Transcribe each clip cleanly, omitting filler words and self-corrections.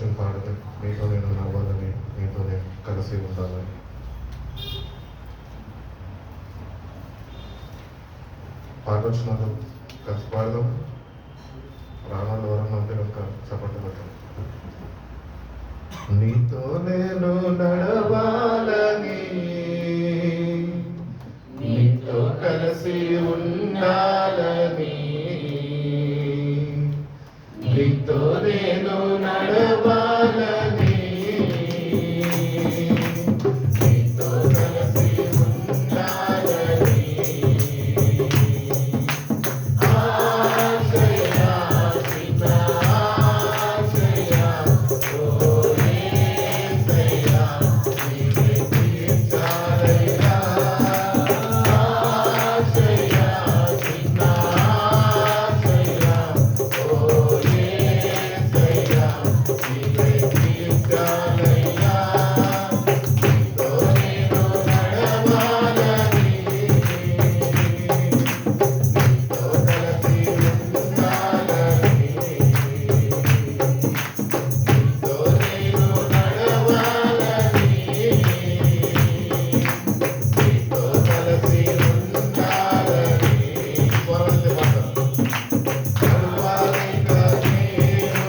వచ్చిన పాటని మీతో నేను నవ్వాలని, మీతో నేను కలిసి ఉండాలని. పాట వచ్చినప్పుడు కలిసి పాడదాం. రాణాలు ఎవరన్నా ఉంటే కనుక చప్పట్లు పెట్టాం. నీతో నేను నడవాలని, నీతో కలిసి ఉండాలని, నీతో నేను నడవాలని, నీతో కలిసి ఉండాలని. ఆశయా చిన్న ఆశయా ఓ యేసయ్యా నీవే తీర్చాలయ్యా. ఆశయా చిన్న ఆశయా ఓ యేసయ్యా నీవే తీర్చాలయ్యా. నీతో నేను నడవాలని, నీతో కలిసి ఉండాలని, నీతో నేను నడవాలని, నీతో కలిసి ఉండాలని. స్వరవెత్తి పాడదాం. నడవాలిక నేను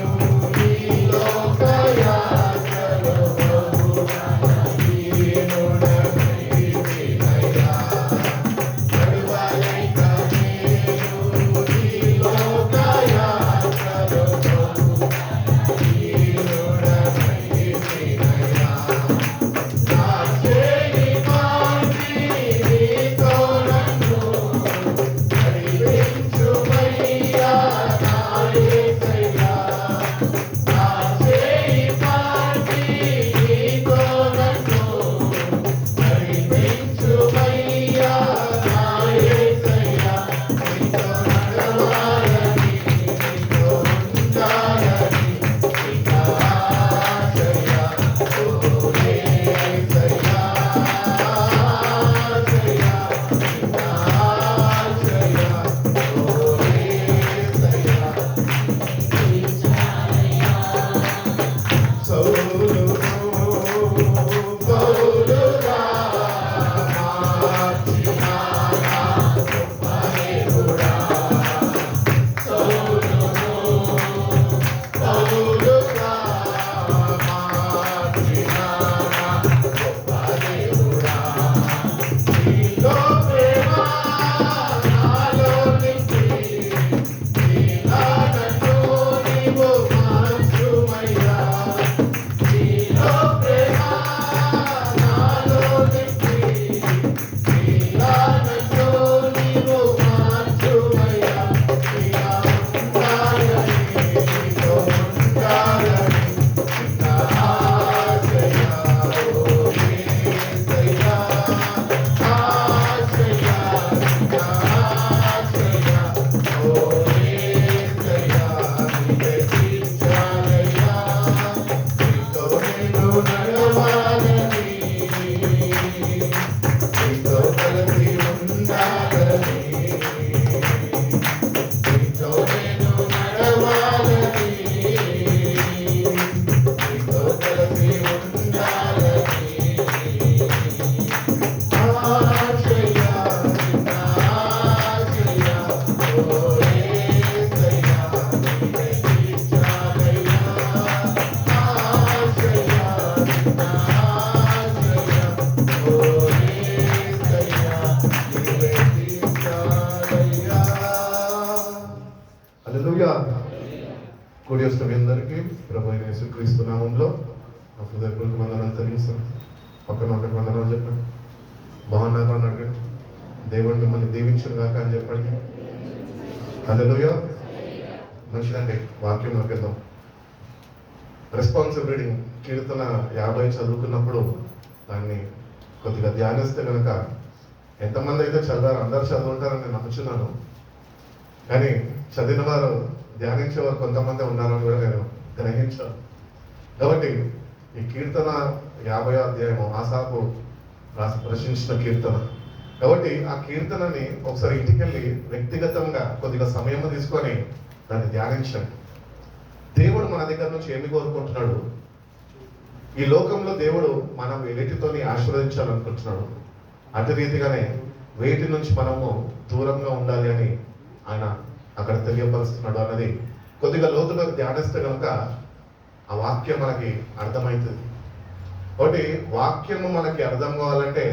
ఈ లోకయాత్రలో ప్రభువా దీనుడనైతినయ్యా. నడవాలిక నేను ఈ లోకయాత్రలో ప్రభువా దీనుడనైతినయ్యా. నా చేయి పట్టి నీతో నన్ను నడిపించుమయ్యా నా యేసయ్యా. నా చేయి పట్టి నీతో నన్ను నడిపించుమయ్యా నా యేసయ్యా. నీతో నడవాలని, నీతో ఉండాలని, నీతో ఆశయా ఓ యేసయ్యా. ఆశయా నీతో ఆశయా ఓ యేసయ్యా. సౌలును పౌలుగా మార్చిన నా గొప్ప దేవుడా. సౌలును పౌలుగా మార్చిన నా గొప్ప దేవుడా. నీలో ప్రేమ నాలో నింపి, నీలా నన్ను నీవు మార్చుమయ్యా. నీలో ప్రేమ నాలో నింపి, నీలా నన్ను నీవు మార్చుమయ్యా. నీలా ఉండాలని, నీతో ఉండాలని, నా ఆశయా ఓ యేసయ్యా. ఆశయా నా ఆశయా ఓ యేసయ్యా నీవే తీర్చాలయ్యా. నీతో నేను నడవాలని, నీతో కలిసి ఉండాలని, నీతో నేను నడవాలని, నీతో కలిసి ఉండాలని. ఆశయా చిన్న ఆశయా ఓ యేసయ్యా నీవే తీర్చాలయ్యా. ఆశయా చిన్న ఆశయా ఓ యేసయ్యా నీవే తీర్చాలయ్యా. హల్లెలూయా. కూడి వస్తున్న మీ అందరికీ ప్రభు అయిన యేసుక్రీస్తు నామంలో నా హృదయపూర్వక వందనాలు తెలియజేస్తాను. పక్కన ఒకటి వందనాలు చెప్పండి. బాగున్నారు అని అడగండి. దేవుడు మిమ్మల్ని దీవించును గాక అని చెప్పండి. హల్లెలూయా. మంచిదండి. వాక్యంలోకి వెళ్దాం. రెస్పాన్సివ్ రీడింగ్ కీర్తన 50 చదువుకున్నప్పుడు దాన్ని కొద్దిగా ధ్యానిస్తే కనుక ఎంతమంది అయితే చదివారు, అందరు చదువుంటారని నేను నమ్ముచున్నాను. కానీ చదివిన వారు, ధ్యానించేవారు కొంతమంది ఉన్నారని కూడా నేను గ్రహించాను. కాబట్టి ఈ కీర్తన 50వ అధ్యాయము ఆసాపు రాసి ప్రశ్నించిన కీర్తన. కాబట్టి ఆ కీర్తనని ఒకసారి ఇంటికి వెళ్ళి వ్యక్తిగతంగా కొద్దిగా సమయం తీసుకొని దాన్ని ధ్యానించండి. దేవుడు మన దగ్గర నుంచి ఏమి కోరుకుంటున్నాడు? ఈ లోకంలో దేవుడు మనం వేటితోని ఆశీర్వదించాలనుకుంటున్నాడు. అటు రీతిగానే వేటి నుంచి మనము దూరంగా ఉండాలి అని ఆయన అక్కడ తెలియపరుస్తున్నాడు అన్నది కొద్దిగా లోతుగా ధ్యానిస్తే కనుక ఆ వాక్యం మనకి అర్థమవుతుంది. ఒకటి, వాక్యము మనకి అర్థం కావాలంటే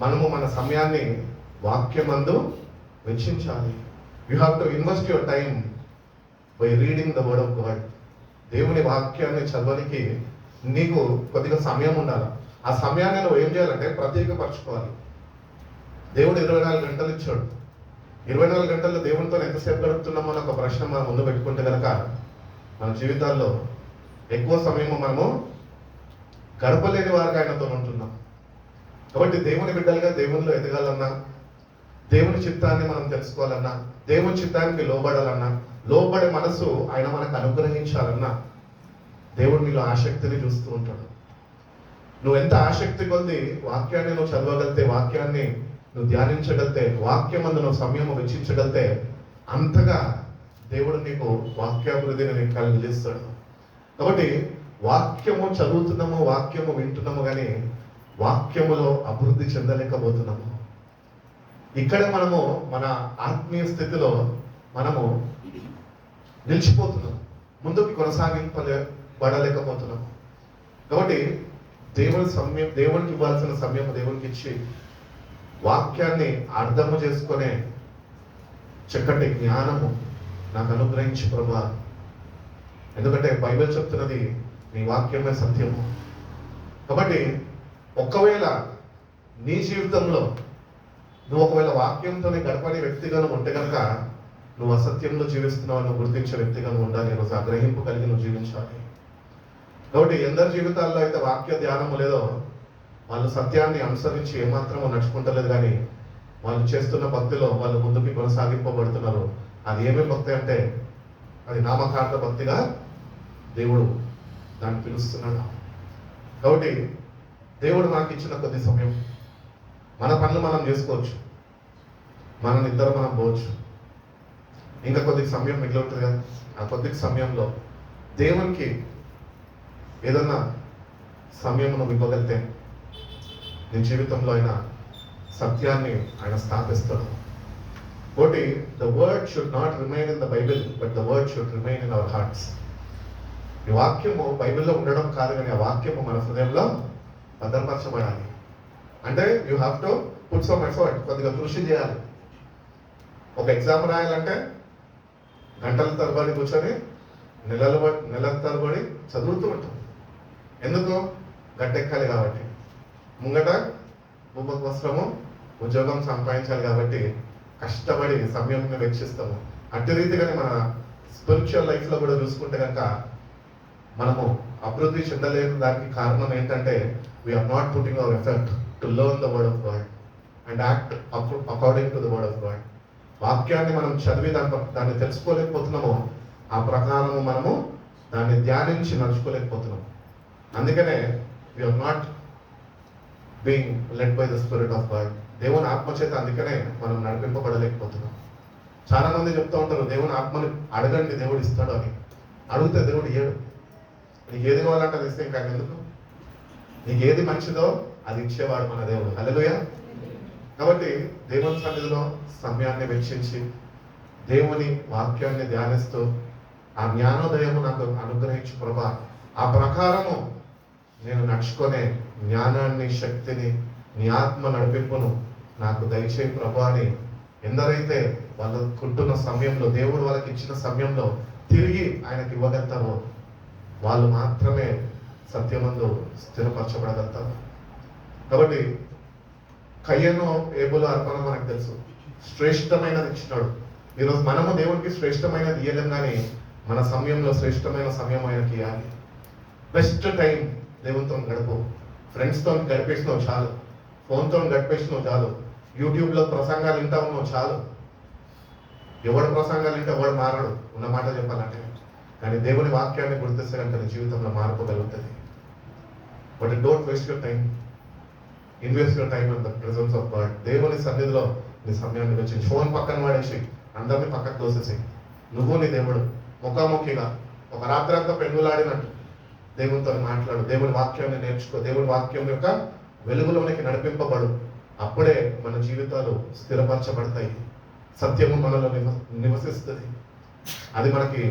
మనము మన సమయాన్ని వాక్యమందు వెచ్చించాలి. You have to invest your time by reading the word of God. దేవుని వాక్యాన్ని చదవడానికి నీకు కొద్దిగా సమయం ఉండాలి. ఆ సమయాన్ని నువ్వు ఏం చేయాలంటే ప్రత్యేకపరచుకోవాలి. దేవుడు 24 గంటలు ఇచ్చాడు. 24 గంటల్లో దేవునితో ఎంతసేపు గడుపుతున్నామో అని ఒక ప్రశ్న మనం ముందు పెట్టుకుంటే కనుక మన జీవితాల్లో ఎక్కువ సమయము మనము గడపలేని వారికి ఆయనతో ఉంటున్నాం. కాబట్టి దేవుని బిడ్డలుగా దేవునిలో ఎదగాలన్నా, దేవుని చిత్తాన్ని మనం తెలుసుకోవాలన్నా, దేవుని చిత్తానికి లోబడాలన్నా, లోబడే మనసు ఆయన మనకు అనుగ్రహించాలన్నా దేవుడు నీలో ఆసక్తిని చూస్తూ ఉంటాడు. నువ్వు ఎంత ఆసక్తి కొద్ది వాక్యాన్ని నువ్వు చదవగలితే, వాక్యాన్ని నువ్వు ధ్యానించగలితే, వాక్యం అందు నువ్వు సమయం వెచ్చించగలితే అంతగా దేవుడు నీకు వాక్యాభివృద్ధిని నీకు కలిగిస్తాడు. కాబట్టి వాక్యము చదువుతున్నాము, వాక్యము వింటున్నాము, కానీ వాక్యములో అభివృద్ధి చెందలేకపోతున్నాము. ఇక్కడ మనము మన ఆత్మీయ స్థితిలో మనము నిలిచిపోతున్నాం, ముందుకు కొనసాగింపబడలేకపోతున్నాము. కాబట్టి దేవునికి ఇవ్వాల్సిన సమయం దేవునికి ఇచ్చి వాక్యాన్ని అర్థము చేసుకునే చక్కటి జ్ఞానము నాకు అనుగ్రహించి ప్రభువా. ఎందుకంటే బైబిల్ చెప్తున్నది నీ వాక్యమే సత్యము. కాబట్టి ఒకవేళ నీ జీవితంలో నువ్వు ఒకవేళ వాక్యంతోనే గడపని వ్యక్తిగా నువ్వు ఉంటే కనుక నువ్వు అసత్యంలో జీవిస్తున్నావు నువ్వు గుర్తించే వ్యక్తిగా నువ్వు ఉండాలి. ఈరోజు ఆ గ్రహింపు కలిగి నువ్వు జీవించాలి. కాబట్టి ఎందరి జీవితాల్లో అయితే వాక్య ధ్యానము లేదో వాళ్ళు సత్యాన్ని అనుసరించి ఏమాత్రమో నడుచుకుంటలేదు, కానీ వాళ్ళు చేస్తున్న భక్తిలో వాళ్ళు ముందుకు కొనసాగింపబడుతున్నారు. అది ఏమేమి భక్తి అంటే అది నామకార్థ భక్తిగా దేవుడు దాన్ని పిలుస్తున్నాడు. కాబట్టి దేవుడు మనకి ఇచ్చిన కొద్ది సమయం మన పనులు మనం చేసుకోవచ్చు, మన నిద్ర మనం పోవచ్చు, ఇంకా కొద్ది సమయం మిగిలి ఉంటుంది కదా. ఆ కొద్ది సమయంలో దేవునికి ఏదన్నా సమయం నువ్వు ఇవ్వగలితే నీ జీవితంలో ఆయన సత్యాన్ని ఆయన స్థాపిస్తాడు. ఒకటి, the word should not remain in the Bible, but the word should remain in our hearts. ఈ వాక్యము బైబిల్లో ఉండడం కాదు, కానీ ఆ వాక్యము మన హృదయంలో భద్రపరచబడాలి. అంటే you have to put some effort, కొద్దిగా కృషి చేయాలి. ఒక ఎగ్జామ్ రాయాలంటే గంటల తరబడి కూర్చొని నెలల తరబడి చదువుతూ ఉంటాం. ఎందుకు? గట్టెక్కాలి కాబట్టి, ముంగట భూపతి వస్త్రము ఉద్యోగం సంపాదించాలి కాబట్టి కష్టపడి సమయం వెచ్చిస్తాము. అట్టి రీతిగానే మన స్పిరిచువల్ లైఫ్లో కూడా చూసుకుంటే కనుక మనము అభివృద్ధి చెందలేని దానికి కారణం ఏంటంటే we're not putting our effort to learn the word of God and act according to the word of God. వాక్యాన్ని మనం చదివి దాన్ని తెలుసుకోలేకపోతున్నామో ఆ ప్రకారము మనము దాన్ని ధ్యానించి నడుచుకోలేకపోతున్నాం. అందుకనే we're not being led by the spirit of God. దేవుని ఆత్మ చేత అందుకనే మనం నడిపింపబడలేకపోతున్నాం. చాలా మంది చెప్తూ ఉంటారు దేవుని ఆత్మని అడగండి దేవుడు ఇస్తాడు అని. అడిగితే దేవుడు ఇయ్యడు. నీకు ఏది కావాలంటే అది ఇస్తే ఇంకా ఎందుకు? నీకు ఏది మంచిదో అది ఇచ్చేవాడు మన దేవుడు. హల్లెలూయా. కాబట్టి దేవుని సన్నిధిలో సమయాన్ని వెచ్చించి దేవుని వాక్యాన్ని ధ్యానిస్తూ ఆ జ్ఞానోదయము నాకు అనుగ్రహించు ప్రభా, ఆ ప్రకారము నేను నడుచుకునే జ్ఞానాన్ని, శక్తిని, నీ ఆత్మ నడిపింపును నాకు దయచేయి ప్రభా అని ఎందరైతే వాళ్ళకుంటున్న సమయంలో, దేవుడు వాళ్ళకి ఇచ్చిన సమయంలో తిరిగి ఆయనకి ఇవ్వగలుగుతారో వాళ్ళు మాత్రమే సత్యమందు స్థిరపరచబడగలుగుతారు. కాబట్టి కయ్యను ఏబుల అర్పణ మనకు తెలుసు, శ్రేష్టమైనది ఇచ్చినాడు. ఈరోజు మనము దేవునికి శ్రేష్టమైనది ఇయ్యలేం, కానీ మన సమయంలో శ్రేష్టమైన సమయం ఆయనకి ఇవ్వాలి. బెస్ట్ టైం దేవునితో గడుపు. ఫ్రెండ్స్తో గడిపేసినావు చాలు, ఫోన్తో గడిపేసినావు చాలు, యూట్యూబ్లో ప్రసంగాలు వింటా ఉన్నావు చాలు. ఎవడు ప్రసంగాలు వింటే ఎవడు మారడు, ఉన్న మాట చెప్పాలంటే. కానీ దేవుని వాక్యాన్ని గుర్తిస్తే కనుక నీ జీవితంలో మార్పు కలుగుతుంది. But don't waste your time, invest your time in the presence of God. దేవుని సన్నిధిలో నీ సమయాన్ని వచ్చి ఫోన్ పక్కన వాడేసి అందరినీ పక్కకు తోసేసి నువ్వు నీ దేవుడు ముఖాముఖిగా ఒక రాత్రి అంతా పెన్నులాడినట్టు దేవునితో మాట్లాడు, దేవుని వాక్యాన్ని నేర్చుకో, దేవుని వాక్యం యొక్క వెలుగులోనికి నడిపింపబడు. అప్పుడే మన జీవితాలు స్థిరపరచబడతాయి, సత్యము మనలో నివసిస్తుంది. అది మనకి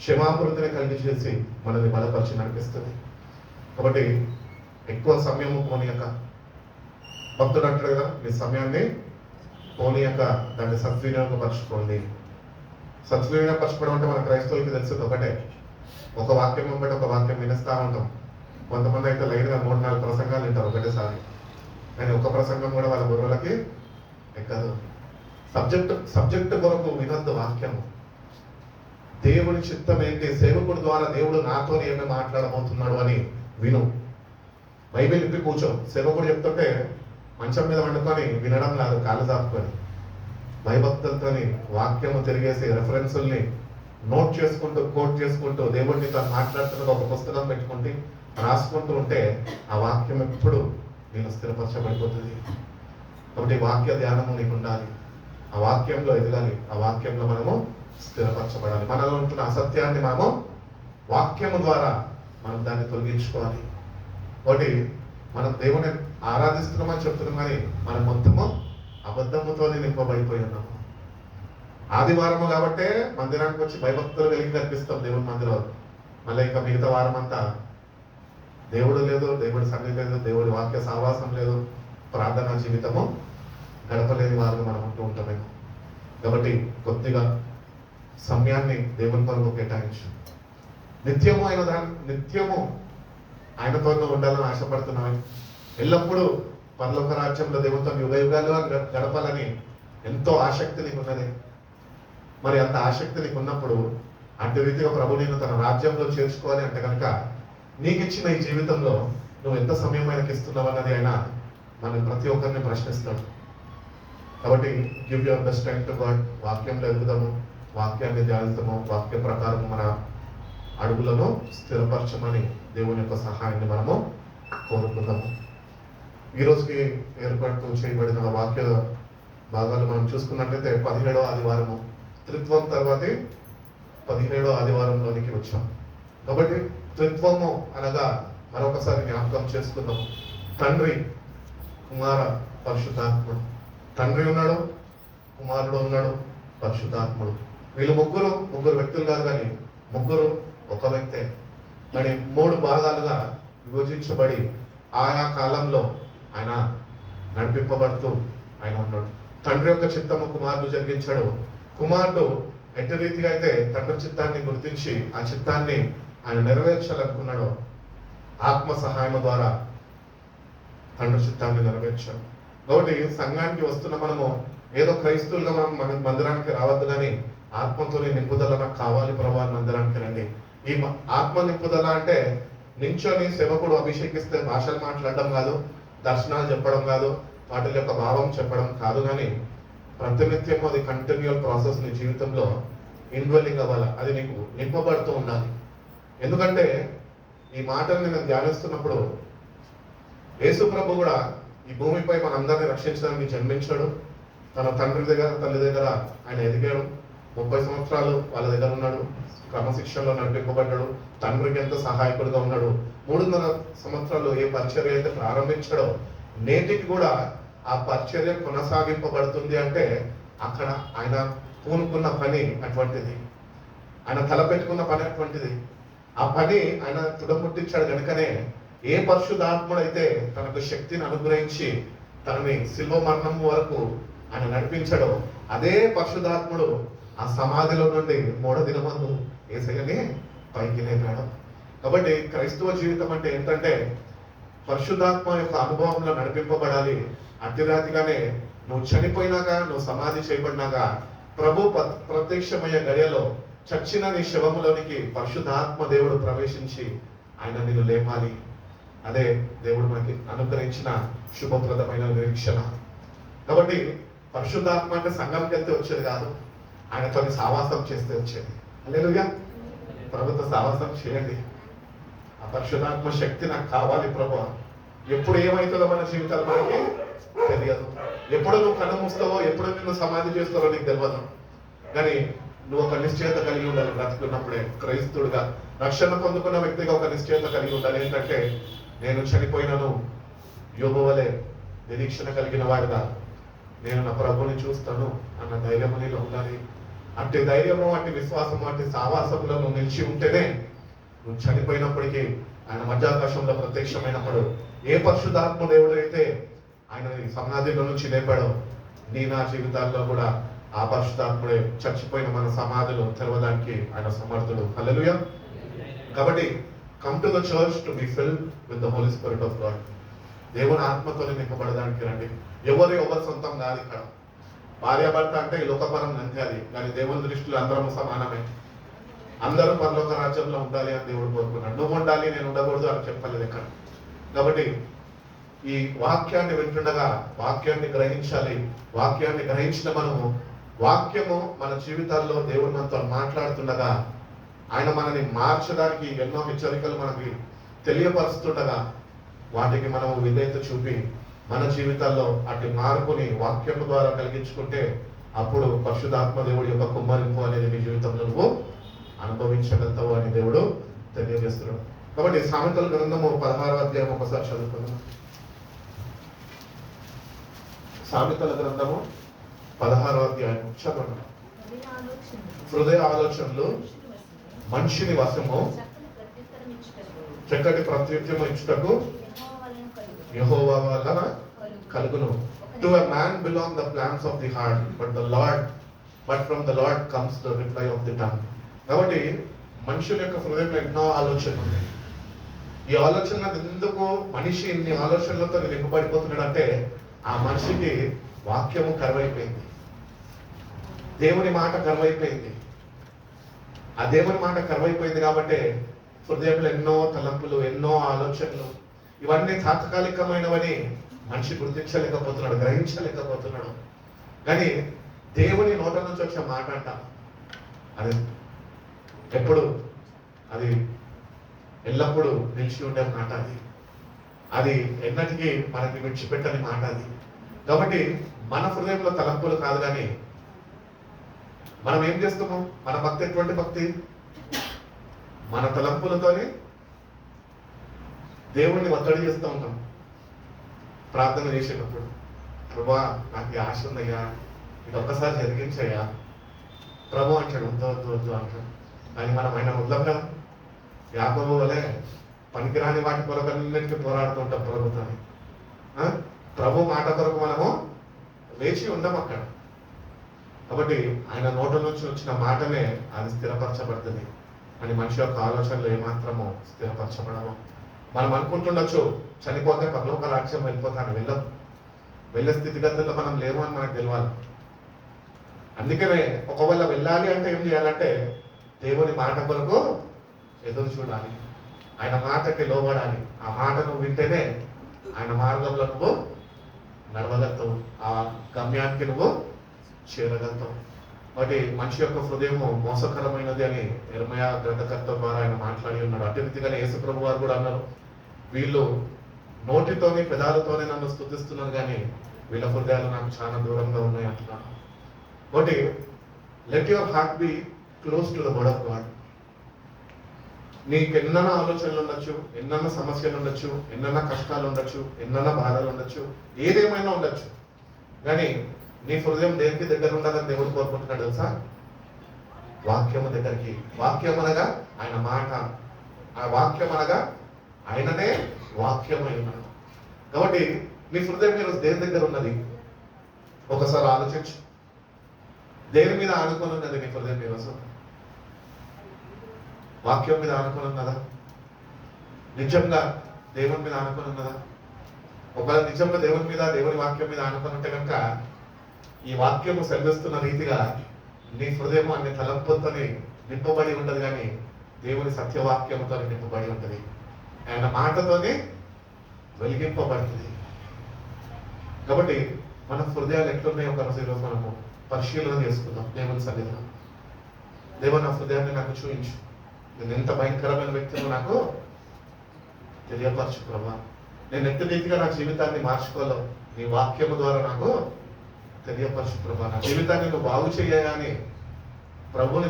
క్షమాభివృద్ధిని కలిగి చేసి మనల్ని బలపరిచి నడిపిస్తుంది. కాబట్టి ఎక్కువ సమయము పోనీయక, భక్తుడు అంటాడు కదా, మీ సమయాన్ని పోనీయక దాన్ని సద్వినియోగపరచుకోండి. సద్వినియోగపరచుకోవడం అంటే మన క్రైస్తవులకి తెలిసింది ఒకటే, ఒక వాక్యం వెంబడి ఒక వాక్యం వినిస్తూ ఉంటాం. కొంతమంది అయితే లైన్గా 3-4 ప్రసంగాలు వింటారు ఒకటేసారి, కానీ ఒక ప్రసంగం కూడా వాళ్ళ గురువులకి ఎక్కదు. సబ్జెక్ట్ కొరకు వినొద్దు వాక్యము. దేవుని చిత్తం ఏంటి, సేవకుడు ద్వారా దేవుడు నాతో ఏమి మాట్లాడబోతున్నాడు అని విను. బైబిల్ ఇప్పి కూర్చో. సేవకుడు చెప్తుంటే మంచం మీద వండుకొని వినడం కాదు, కాళ్ళు దాపుకొని భయభక్తులతోని వాక్యము తిరిగేసి రెఫరెన్సుల్ని నోట్ చేసుకుంటూ కోట్ చేసుకుంటూ దేవుడిని తను మాట్లాడుతున్నది ఒక పుస్తకం పెట్టుకుంటే రాసుకుంటూ ఉంటే ఆ వాక్యం ఎప్పుడు నేను స్థిరపరచబడిపోతుంది. కాబట్టి వాక్య ధ్యానము నీకు ఉండాలి, ఆ వాక్యంలో ఎదగాలి, ఆ వాక్యంలో మనము స్థిరపరచబడాలి. మనలో ఉంటున్న అసత్యాన్ని మనము వాక్యము ద్వారా మనం దాన్ని తొలగించుకోవాలి. ఒకటి మనం దేవుని ఆరాధిస్తున్నామని చెప్తున్నాం, కానీ మనం మొత్తము అబద్ధముతోనే నింపబడిపోయి ఉన్నాము. ఆదివారము కాబట్టే మందిరానికి వచ్చి భయభక్తులు కలిగి కనిపిస్తాం దేవుని మందిరం. మళ్ళీ ఇంకా మిగతా వారం అంతా దేవుడు లేదు, దేవుడి సన్నిధి లేదు, దేవుడి వాక్య సావాసం లేదు, ప్రార్థనా జీవితము గడపలేని వారుగా మనం ఉంటూ ఉంటామేమో. కాబట్టి కొద్దిగా సమయాన్ని దేవుని కొరకు కేటాయించు. నిత్యము ఆయనతో ఉండాలని ఆశపడుతున్నాను. ఎల్లప్పుడూ పరలోక రాజ్యంలో దేవునితో యుగయుగాలు గడపాలని ఎంతో ఆసక్తి నీకు ఉన్నది. మరి అంత ఆసక్తి నీకు ఉన్నప్పుడు అటు రీతిగా ప్రభు నేను తన రాజ్యంలో చేర్చుకోవాలి అంటే కనుక నీకు ఇచ్చిన ఈ జీవితంలో నువ్వు ఎంత సమయం ఆయనకి ఇస్తున్నావు అన్నది ఆయన మనం ప్రతి ఒక్కరిని ప్రశ్నిస్తాడు. కాబట్టి give your best time to God. వాక్యంలో ఎదుగుదాము, వాక్యాన్ని ధ్యానిస్తాము, వాక్య ప్రకారము మన అడుగులను స్థిరపరచమని దేవుని యొక్క సహాయాన్ని మనము కోరుకుందాము. ఈ రోజుకి ఏర్పాటు చేయబడిన వాక్య భాగాలు మనం చూసుకున్నట్లయితే 17వ ఆదివారము, త్రిత్వం తర్వాతి 17వ ఆదివారంలోనికి వచ్చాం. కాబట్టి త్రిత్వము అనగా మరొకసారి జ్ఞాపకం చేసుకుందాం. తండ్రి, కుమార, పరిశుద్ధాత్ముడు. తండ్రి ఉన్నాడు, కుమారుడు ఉన్నాడు, పరిశుద్ధాత్ముడు. వీళ్ళు ముగ్గురు వ్యక్తులు కాదు, కానీ ముగ్గురు ఒక వ్యక్తే. మరి 3 భాగాలుగా విభజించబడి ఆయా కాలంలో ఆయన నడిపింపబడుతూ ఆయన ఉన్నాడు. తండ్రి యొక్క చిత్తము కుమారుడు జరిగించాడు. కుమారుడు ఎట్టి రీతిగా అయితే తండ్రి చిత్తాన్ని గుర్తించి ఆ చిత్తాన్ని ఆయన నెరవేర్చాలనుకున్నాడో ఆత్మ సహాయం ద్వారా తండ్రి చిత్తాన్ని నెరవేర్చాడు. కాబట్టి సంఘానికి వస్తున్న మనము ఏదో క్రైస్తవులుగా మన మందిరానికి రావద్దు, కానీ ఆత్మతోనే నింపుదల నాకు కావాలి ప్రభు అని మందిరానికి రండి. ఈ ఆత్మ నింపుదల అంటే నించొని సేవకుడు అభిషేకిస్తే భాషలు మాట్లాడడం కాదు, దర్శనాలు చెప్పడం కాదు, వాటి యొక్క భావం చెప్పడం కాదు, కానీ ప్రతినిత్యం అది కంటిన్యూల్ ప్రాసెస్ నీ జీవితంలో ఇన్వాల్వింగ్ అవ్వాలి. అది నీకు నింపబడుతూ ఉండాలి. ఎందుకంటే ఈ మాటల్ని నేను ధ్యానిస్తున్నప్పుడు యేసు ప్రభు కూడా ఈ భూమిపై మనందరినీ రక్షించడానికి జన్మించాడు. తన తండ్రి దగ్గర తల్లి దగ్గర ఆయన ఎదిగాడు. 30 సంవత్సరాలు వాళ్ళ దగ్గర ఉన్నాడు, క్రమశిక్షణలో నడిపింపబడ్డాడు, తండ్రికి ఎంతో సహాయకుడిగా ఉన్నాడు. 3.5 సంవత్సరాలు ఏ పరిచర్య అయితే ప్రారంభించాడో నేటికి కూడా ఆ పరిచర్య కొనసాగింపబడుతుంది. అంటే అక్కడ ఆయన పూనుకున్న పని అటువంటిది, ఆయన తలపెట్టుకున్న పని అటువంటిది. ఆ పని ఆయన తుడముట్టించాడు కనుకనే ఏ పరిశుద్ధాత్ముడైతే తనకు శక్తిని అనుగ్రహించి తనని శిల్వ మరణం వరకు ఆయన నడిపించాడో అదే పరిశుద్ధాత్ముడు ఆ సమాధిలో నుండి 3వ దినమందు యేసయ్యని పైకి లేపాడు. కాబట్టి క్రైస్తవ జీవితం అంటే ఏంటంటే పరిశుద్ధాత్మ యొక్క అనుభవంలో నడిపింపబడాలి. అతిరాతిగానే నువ్వు చనిపోయినాక, నువ్వు సమాధి చేయబడినాక ప్రభు ప్రత్యక్షమయ్యే గడియలో చచ్చిన నీ శవములోనికి పరిశుద్ధాత్మ దేవుడు ప్రవేశించి ఆయన నిన్ను లేపాలి. అదే దేవుడు మనకి అనుగ్రహించిన శుభప్రదమైన నిరీక్షణ. కాబట్టి పరిశుద్ధాత్మ అంటే సంఘంకి వెళ్తే వచ్చేది కాదు, ఆయనతో సావాసం చేస్తే వచ్చేది. హల్లెలూయా. ప్రభుత్వ సావాసం చేయండి. ఆ పరిశుద్ధాత్మ శక్తి నాకు కావాలి ప్రభు. ఎప్పుడు ఏమవుతుందో మన జీవితాలు మనకి తెలియదు. ఎప్పుడు నువ్వు కన్ను మూస్తావో, ఎప్పుడు నిన్ను సమాధి చేస్తావో నీకు తెలియదు. కానీ నువ్వు ఒక నిశ్చయత కలిగి ఉండాలి. బ్రతుకున్నప్పుడే క్రైస్తవుడిగా రక్షణ పొందుకున్న వ్యక్తిగా ఒక నిశ్చయత కలిగి ఉండాలి. ఏంటంటే నేను చనిపోయినను యోబు వలె నిరీక్షణ కలిగిన వాడిగా నేను నా ప్రభుని చూస్తాను అన్న ధైర్యము నీలో ఉండాలి. అట్టి ధైర్యము, అట్టి విశ్వాసము, అట్టి సావాసములో నువ్వు నిలిచి ఉంటేనే నువ్వు చనిపోయినప్పటికీ ఆయన మధ్యాకాశంలో ప్రత్యక్షమైనప్పుడు ఏ పరిశుద్ధాత్మ దేవుడు అయితే ఆయన సమాధిలో నుంచి లేపాడో నీ నా జీవితాల్లో కూడా ఆ పరిశుద్ధాత్ముడే చచ్చిపోయిన మన సమాధులు తెరవడానికి ఆయన సమర్థుడు. హల్లెలూయా. కాబట్టి come to the church to be filled with the holy spirit of God. దేవుని ఆత్మతో నింపబడడానికి రండి. ఎవరి సొంతం కాదు. ఇక్కడ భార్యాభర్త అంటే ఈ లోకపరం అంతే, అది కానీ దేవుని దృష్టిలో అందరం సమానమే. అందరూ పరలోక రాజ్యంలో ఉండాలి అని దేవుడు కోరుకున్నాడు. నువ్వు ఉండాలి, నేను ఉండకూడదు అని చెప్పలేదు ఇక్కడ. కాబట్టి ఈ వాక్యాన్ని వింటుండగా వాక్యాన్ని గ్రహించాలి. వాక్యాన్ని గ్రహించిన మనము వాక్యము మన జీవితాల్లో దేవుడు మనతో మాట్లాడుతుండగా ఆయన మనని మార్చడానికి ఎన్నో హెచ్చరికలు మనకి తెలియపరుస్తుండగా వాటికి మనము విధేయత చూపి మన జీవితాల్లో అటు మార్పుని వాక్యము ద్వారా కలిగించుకుంటే అప్పుడు పరిశుద్ధాత్మ దేవుడి యొక్క కుమ్మరింపు అనేది మీ జీవితంలో నువ్వు అనుభవించగలుగుతావు అని దేవుడు తెలియజేస్తున్నాడు. కాబట్టి సామెతల గ్రంథము 16వ అధ్యాయం ఒకసారి చదువుకుందాం. సామెతల గ్రంథము 16వ అధ్యాయం చదవండి. హృదయ ఆలోచనలు మనిషిని వశము, చక్కటి ప్రత్యుత్తరం ఇచ్చుటకు యెహోవా వలన కలుగును. To a man belong the plans of the heart, but from the Lord comes the reply of the tongue. కాబట్టి మనుషుల యొక్క హృదయంలో ఎన్నో ఆలోచనలు ఉన్నాయి. ఈ ఆలోచనలు ఎందుకు మనిషి ఇన్ని ఆలోచనలతో నింపబడిపోతున్నాడు అంటే ఆ మనిషికి వాక్యము కరువైపోయింది, దేవుని మాట కరువైపోయింది. ఆ దేవుని మాట కరువైపోయింది కాబట్టి హృదయంలో ఎన్నో తలంపులు, ఎన్నో ఆలోచనలు, ఇవన్నీ తాత్కాలికమైనవని మనిషి గుర్తించలేకపోతున్నాడు, గ్రహించలేకపోతున్నాడు. కానీ దేవుని నోట నుంచి వచ్చే మాట అంట అది ఎప్పుడు, అది ఎల్లప్పుడూ నిలిచి ఉండే మాట. అది ఎన్నటికీ మనకి విడిచిపెట్టని మాట అది. కాబట్టి మన హృదయంలో తలంపులు కాదు, కానీ మనం ఏం చేస్తాము? మన భక్తి ఎటువంటి భక్తి? మన తలంపులతోనే దేవుణ్ణి ఒత్తిడి చేస్తూ ఉంటాం. ప్రార్థన చేసేటప్పుడు ప్రభువా నాకు ఈ ఆశ ఉందయ్యా, ఇది ఒక్కసారి జరిగించయ్యా. ప్రభు అంటాడు వద్దు వద్దు వద్దు అంటాడు. కానీ మనం ఆయన వద్దాం కదా. యాకోబు వలె పనికిరాని వాటి కొరకు అన్నింటికి పోరాడుతూ ఉంటాం ప్రభుత్వాన్ని. ప్రభు మాట కొరకు మనము వేచి ఉండం అక్కడ. కాబట్టి ఆయన నోట నుంచి వచ్చిన మాటనే అది స్థిరపరచబడుతుంది అని మనిషి యొక్క ఆలోచనలు ఏమాత్రము స్థిరపరచబడము. మనం అనుకుంటుండొచ్చు చనిపోతే పరలోక రాజ్యం వెళ్ళిపోతాను, వెళ్ళే స్థితిగతుల్లో మనం లేము అని మనకు తెలియాలి. అందుకనే ఒకవేళ వెళ్ళాలి అంటే ఏం చేయాలంటే దేవుని మాట కొరకు ఎదురు చూడాలి, ఆయన మాటకి లోబడాలి. ఆ మాట నువ్వు వింటేనే ఆయన మార్గంలో నువ్వు నడవగలుగుతావు, ఆ గమ్యానికి నువ్వు చేరగలుగుతావు. కాబట్టి మనిషి యొక్క హృదయము మోసకరమైనది అని యెర్మయా గ్రంథకర్త ద్వారా ఆయన మాట్లాడి ఉన్నాడు. అటు రీతిగానే యేసు ప్రభు వారు కూడా అన్నారు, వీళ్ళు నోటితోని పెదాలతోనే నన్ను స్తుతిస్తున్నారు కానీ వీళ్ళ హృదయాలు నాకు చాలా దూరంగా ఉన్నాయి అంటున్నాను. కాబట్టి let your heart be close to the word of God. నీకు ఎన్నన్నా ఆలోచనలు ఉండొచ్చు, ఎన్నన్నా సమస్యలు ఉండొచ్చు, ఎన్నన్నా కష్టాలు ఉండొచ్చు, ఎన్నన్నా బాధలు ఉండొచ్చు, ఏదేమైనా ఉండొచ్చు, కానీ నీ హృదయం దేనికి దగ్గర ఉండాలని దేవుడు కోరుకుంటున్నాడు తెలుసా? వాక్యము దగ్గరికి. వాక్యం అనగా ఆయన మాట, ఆ వాక్యం అనగా ఆయననే వాక్యమై ఉన్నాడు. కాబట్టి నీ హృదయం మీరు దేని దగ్గర ఉన్నది ఒకసారి ఆలోచించు. దేని మీద ఆనుకొని ఉన్నది నీ హృదయం ఈరోజు? వాక్యం మీద ఆనుకొని ఉన్నదా? నిజంగా దేవుని మీద ఆనుకొని ఉన్నదా? ఒకవేళ నిజంగా దేవుని మీద, దేవుని వాక్యం మీద ఆనుకొని ఉంటే కనుక ఈ వాక్యము సెలవిస్తున్న రీతిగా నీ హృదయం అన్ని తలంపులతోని నింపబడి ఉండదు, కానీ దేవుని సత్యవాక్యంతో నింపబడి ఉంటుంది. ఆయన మాటతోనే వెలిగింపబడుతుంది. కాబట్టి మన హృదయాలు ఎట్లున్నాయి ఒకరోజు ఈరోజు మనము పరిశీలన చేసుకుందాం దేవుని సన్నిధిలో. దేవుని నా హృదయాన్ని నాకు చూపించు, నేను ఎంత భయంకరమైన వ్యక్తిని నాకు తెలియపరచు ప్రభా. నేను ఎంత రీతిగా నా జీవితాన్ని మార్చుకోవాలో నీ వాక్యము ద్వారా నాకు తెలియపరచు ప్రభా. నా జీవితాన్ని నువ్వు బాగు చేయాలని ప్రభువుని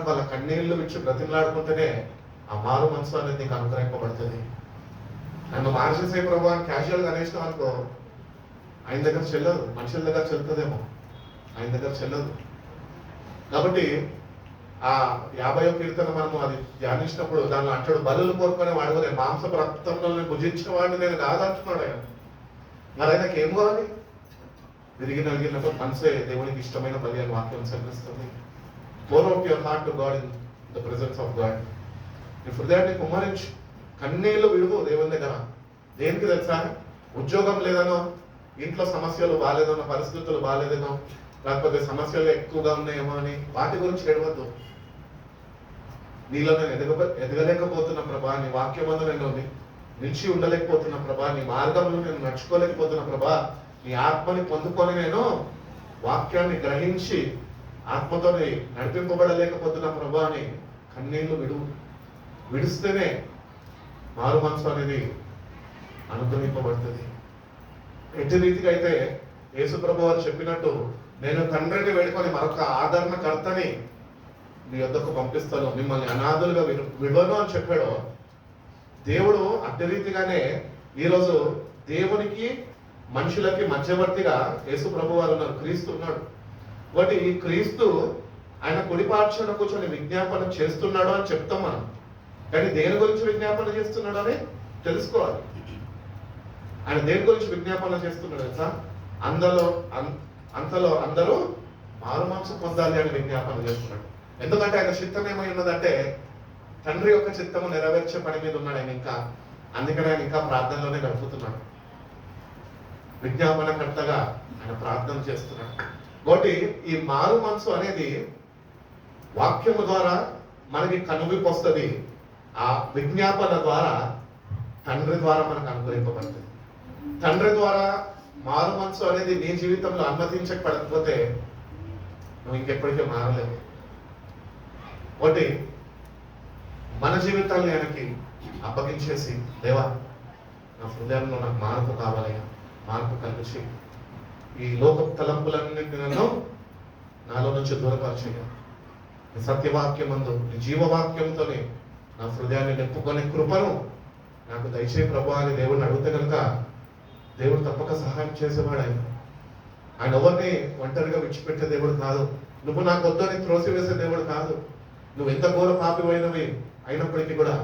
వాళ్ళ కన్నీళ్లు విడిచి బ్రతిమలాడుకుంటేనే ఆ మారు మనసు అనేది నీకు అనుగ్రహింపబడుతుంది. నన్ను మార్చేసే ప్రభు అని క్యాజువల్గా అనేసినాం అనుకో, ఆయన దగ్గర చెల్లదు. మనుషుల దగ్గర చెల్లుతుందేమో, ఆయన దగ్గర చెల్లదు. కాబట్టి ఆ 50వ కీర్తన మనము అది ధ్యానించినప్పుడు దానిలో అంటాడు, బలులు కోరుకునే వాడు నేను మాంసపు రక్తంలో భుజించిన వాడిని నేను కాదంటున్నాడు ఆయన. మరి ఆయనకి ఏం కావాలి? తిరిగి నలిగినప్పుడు మనసే దేవునికి ఇష్టమైన బలి అని వాక్యం సెలవిస్తుంది. Pour out your heart to God in the presence of God. నీ హృదయాన్ని కుమ్మరించు, కన్నీళ్లు విడువు దేవుని దగ్గర. దేనికి తెలుసా? ఉద్యోగం లేదనో, ఇంట్లో సమస్యలు బాగాలేదనో, పరిస్థితులు బాగాలేదనో, లేకపోతే సమస్యలు ఎక్కువగా ఉన్నాయేమో అని వాటి గురించి ఏడవద్దు. నీలో నేను ఎదగలేకపోతున్న ప్రభా, నీ వాక్యమందు నేను నిలిచి ఉండలేకపోతున్న ప్రభా, నీ మార్గంలో నేను నడుచుకోలేకపోతున్న ప్రభా, నీ ఆత్మని పొందుకొని నేను వాక్యాన్ని గ్రహించి ఆత్మతో నడిపింపబడలేకపోతున్న ప్రభా అని కన్నీళ్లు విడిస్తేనే మారు మనసు అనేది అనుగ్రహింపబడుతుంది. ఎట్టి రీతిగా అయితే యేసు ప్రభు వారు చెప్పినట్టు, నేను తండ్రిని వేడుకొని మరొక ఆదరణకర్తని మీ వద్దకు పంపిస్తాను, మిమ్మల్ని అనాథులుగా విడవను అని చెప్పాడు దేవుడు. అట్టి రీతిగానే ఈరోజు దేవునికి మనుషులకి మధ్యవర్తిగా యేసు ప్రభు వారు ఉన్నారు, క్రీస్తు ఉన్నాడు. కాబట్టి ఈ క్రీస్తు ఆయన కుడిపార్శ్వన కూర్చొని విజ్ఞాపన చేస్తున్నాడు అని చెప్తాం మనం. కానీ దేని గురించి విజ్ఞాపన చేస్తున్నాడు అని తెలుసుకోవాలి. ఆయన దేని గురించి విజ్ఞాపన చేస్తున్నాడు తెలుసా? అంతలో అందరూ మారు మనసు పొందాలి అని విజ్ఞాపన చేస్తున్నాడు. ఎందుకంటే ఆయన చిత్తం ఏమై ఉన్నదంటే తండ్రి యొక్క చిత్తము నెరవేర్చే పని మీద ఉన్నాడు ఆయన ఇంకా. అందుకని ఆయన ఇంకా ప్రార్థనలోనే గడుపుతున్నాడు. విజ్ఞాపనకర్తగా ఆయన ప్రార్థన చేస్తున్నాడు. కాబట్టి ఈ మారు మనసు అనేది వాక్యము ద్వారా మనకి కనువిప్పు వస్తుంది. ఆ విజ్ఞాపన ద్వారా తండ్రి ద్వారా మనకు అనుగ్రహింపబడుతుంది. తండ్రి ద్వారా మారు మనసు అనేది నీ జీవితంలో అనుమతించకపోతే నువ్వు ఇంకెప్పటికీ మారలేవు. ఒకటి మన జీవితాన్ని ఆయనకి అప్పగించేసి, దేవా నా హృదయంలో నాకు మార్పు కావాలయ్యా, మార్పు కలిగించి ఈ లోక తలంపులన్నింటినీ నన్ను నాలో నుంచి దూరపరిచేయ, నీ సత్యవాక్యమందు నీ జీవవాక్యంతోనే నా హృదయాన్ని నింపుకొని కృపను నాకు దయచేయి ప్రభు అని దేవుడిని అడిగితే కనుక దేవుడు తప్పక సహాయం చేసేవాడు. ఆయన ఎవరిని ఒంటరిగా విడిచిపెట్టే దేవుడు కాదు. నువ్వు నాకు వద్దని త్రోసివేసే దేవుడు కాదు. నువ్వు ఎంత ఘోర పాపివైనవి అయినప్పటికీ కూడా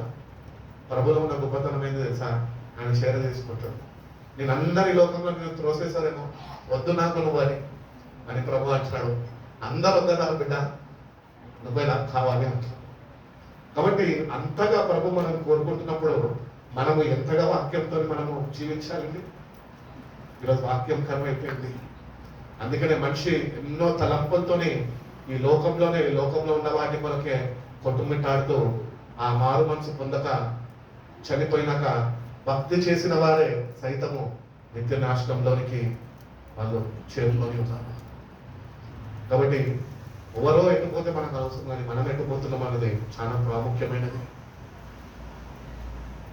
ప్రభులో ఉన్న గొప్పతనమైంది తెలుసా? ఆయన చేర తీసుకుంటాడు. నేను అందరి లోకంలో నేను త్రోసేసారేమో, వద్దు నాకు నువ్వు అని ప్రభు అంటున్నాడు. అందరు వద్దన్నారు బిడ్డ, నువ్వే నాకు కావాలి అంటున్నాడు. కాబట్టి అంతగా ప్రభు మనం కోరుకుంటున్నప్పుడు మనము ఎంతగా వాక్యంతో మనము జీవించాలండి. ఈరోజు వాక్యం కరువైపోయింది. అందుకనే మనిషి ఎన్నో తలంపులతోనే ఈ లోకంలో ఉన్న వాటి కొరకే కొట్టుమిట్టాడుతూ ఆ మారు మనసు పొందక చనిపోయినాక భక్తి చేసిన వారే సైతము నిత్య నాశనంలోనికి వాళ్ళు చేరుకొని ఉన్నారు. కాబట్టి ఎవరో ఎట్టుపోతే మనకు అవసరం, కానీ మనం ఎట్టుపోతున్నాం అన్నది చాలా ప్రాముఖ్యమైనది.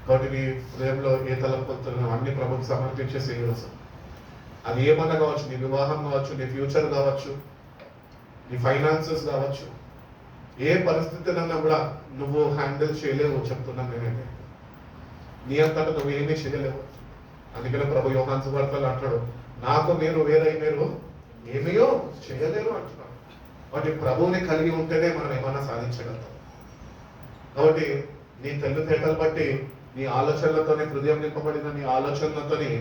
కాబట్టి నీ హృదయంలో ఏ తలంపుతున్నావు అన్ని ప్రభుత్వం సమర్పించేసి ఈరోజు అది ఏమన్నా కావచ్చు, నీ వివాహం కావచ్చు, నీ ఫ్యూచర్ కావచ్చు, నీ ఫైనాన్సెస్ కావచ్చు, ఏ పరిస్థితినన్నా కూడా నువ్వు హ్యాండిల్ చేయలేవు చెప్తున్నాను నేనైతే. నీ అంతటా నువ్వు ఏమీ చేయలేవు. అందుకనే ప్రభు యోహాను సువార్తలో అంటాడు, నాకు మీరు వేరై మీరు ఏమీయో చేయలేరు అంటున్నాడు. కాబట్టి ప్రభువుని కలిగి ఉంటేనే మనం ఏమన్నా సాధించగలుగుతాం. కాబట్టి నీ తెలివితేటలు బట్టి నీ ఆలోచనలతోనే హృదయం నింపబడిన నీ ఆలోచనలతోని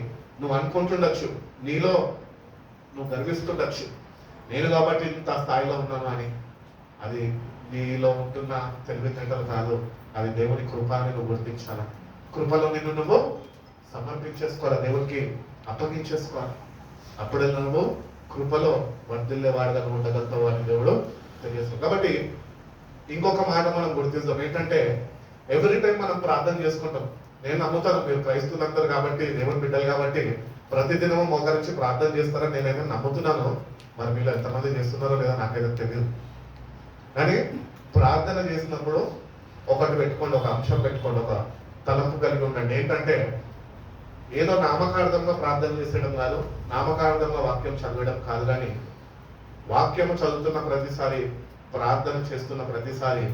నువ్వు అనుకుంటుండొచ్చు, నీలో నువ్వు గర్విస్తుండొచ్చు, నేను కాబట్టి ఇంత స్థాయిలో ఉన్నాను అని. అది నీలో ఉంటున్న తెలివితేటలు కాదు, అది దేవుని కృప అని నువ్వు గుర్తించాలి. కృపలో నిన్ను నువ్వు సమర్పించేసుకోవాలి, దేవునికి అప్పగించేసుకోవాలి. అప్పుడే నువ్వు కృపలో వర్ధిల్లేవాడుగా నువ్వు ఉండగలుగుతావు అని దేవుడు తెలియజేస్తావు. కాబట్టి ఇంకొక మాట మనం గుర్తిస్తాం ఏంటంటే, ఎవ్రీ టైం మనం ప్రార్థన చేసుకుంటాం. నేను నమ్ముతాను మీరు క్రైస్తవులందరూ కాబట్టి, దేవుని బిడ్డలు కాబట్టి ప్రతిదినము మోకరించి ప్రార్థన చేస్తారని నేనైతే నమ్ముతున్నాను. మరి మీరు ఎంతమంది చేస్తున్నారో లేదో నాకైతే తెలియదు. కానీ ప్రార్థన చేసినప్పుడు ఒకటి పెట్టుకోండి, ఒక అంశం పెట్టుకోండి, ఒక తలంపు కలిగి ఉండండి. ఏంటంటే ఏదో నామకార్థంగా ప్రార్థన చేసేయడం కాదు, నామకార్థంగా వాక్యం చదవడం కాదు, కానీ వాక్యము చదువుతున్న ప్రతిసారి ప్రార్థన చేస్తున్న ప్రతిసారి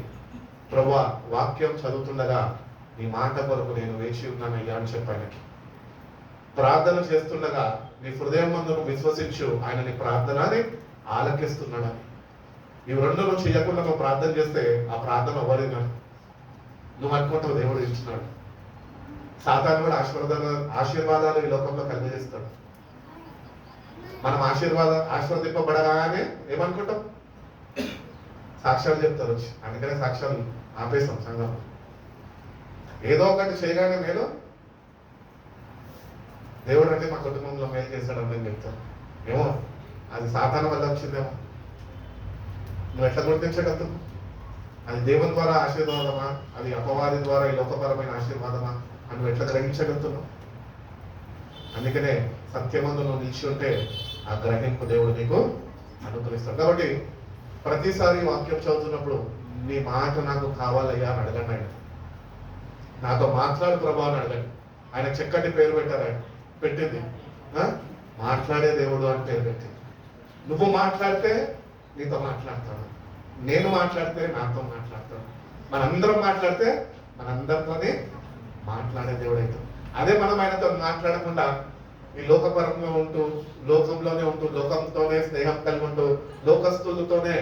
ప్రభువా వాక్యం చదువుతుండగా నీ మాట కొరకు నేను వేచి ఉన్నానయ్యా అని చెప్పాను. ప్రార్థన చేస్తుండగా నీ హృదయం మందు విశ్వసించు, ఆయన నీ ప్రార్థనని ఆలకిస్తున్నాడని. ఇవి రెండు నువ్వు చేయకుండా నువ్వు ప్రార్థన చేస్తే ఆ ప్రార్థన అవ్వలేదు. నువ్వు అనుకుంటావు దేవుడు ఇచ్చినాడు. సాతాను కూడా ఆశీర్వాదాలు ఈ లోకంలో కలిగజేస్తాడు. మనం ఆశీర్వదింపబడగానే ఏమనుకుంటాం? సాక్ష్యాలు చెప్తారు వచ్చి. అందుకనే సాక్ష్యాలు ఆపేస్తాం సంఘం. ఏదో ఒకటి చేయగానే నేను దేవుడు అంటే మా కుటుంబంలో మేలు చేశాడని నేను చెప్తాను. ఏమో అది సాతాను వల్ల వచ్చిందేమో. నువ్వు ఎట్లా గుర్తించగలుగుతావు? అది దేవుని ద్వారా ఆశీర్వాదమా, అది అపవాది ద్వారా ఈ లోకపరమైన ఆశీర్వాదమా అని నువ్వు ఎట్లా గ్రహించగలుగుతున్నావు? అందుకనే సత్యమందు నువ్వు నిలిచి ఉంటే ఆ గ్రహింపు దేవుడు నీకు అనుగ్రహిస్తాడు. కాబట్టి ప్రతిసారి వాక్యం చదువుతున్నప్పుడు నీ మాట నాకు కావాలయ్యా అని అడగండి. ఆయన నాతో మాట్లాడు ప్రభా అని అడగండి. ఆయన చక్కటి పేరు పెట్టారు. ఆయన పెట్టింది మాట్లాడే దేవుడు అని పేరు పెట్టింది. నువ్వు మాట్లాడితే నీతో మాట్లాడతాడు, నేను మాట్లాడితే నాతో మాట్లాడతాడు, మనందరం మాట్లాడితే మనందరితోనే మాట్లాడే దేవుడు అవుతాడు. అదే మనం ఆయనతో మాట్లాడకుండా ఈ లోకపరంగా ఉంటూ లోకంలోనే ఉంటూ లోకంతోనే స్నేహం కలిగి ఉంటూ లోకస్తులతోనే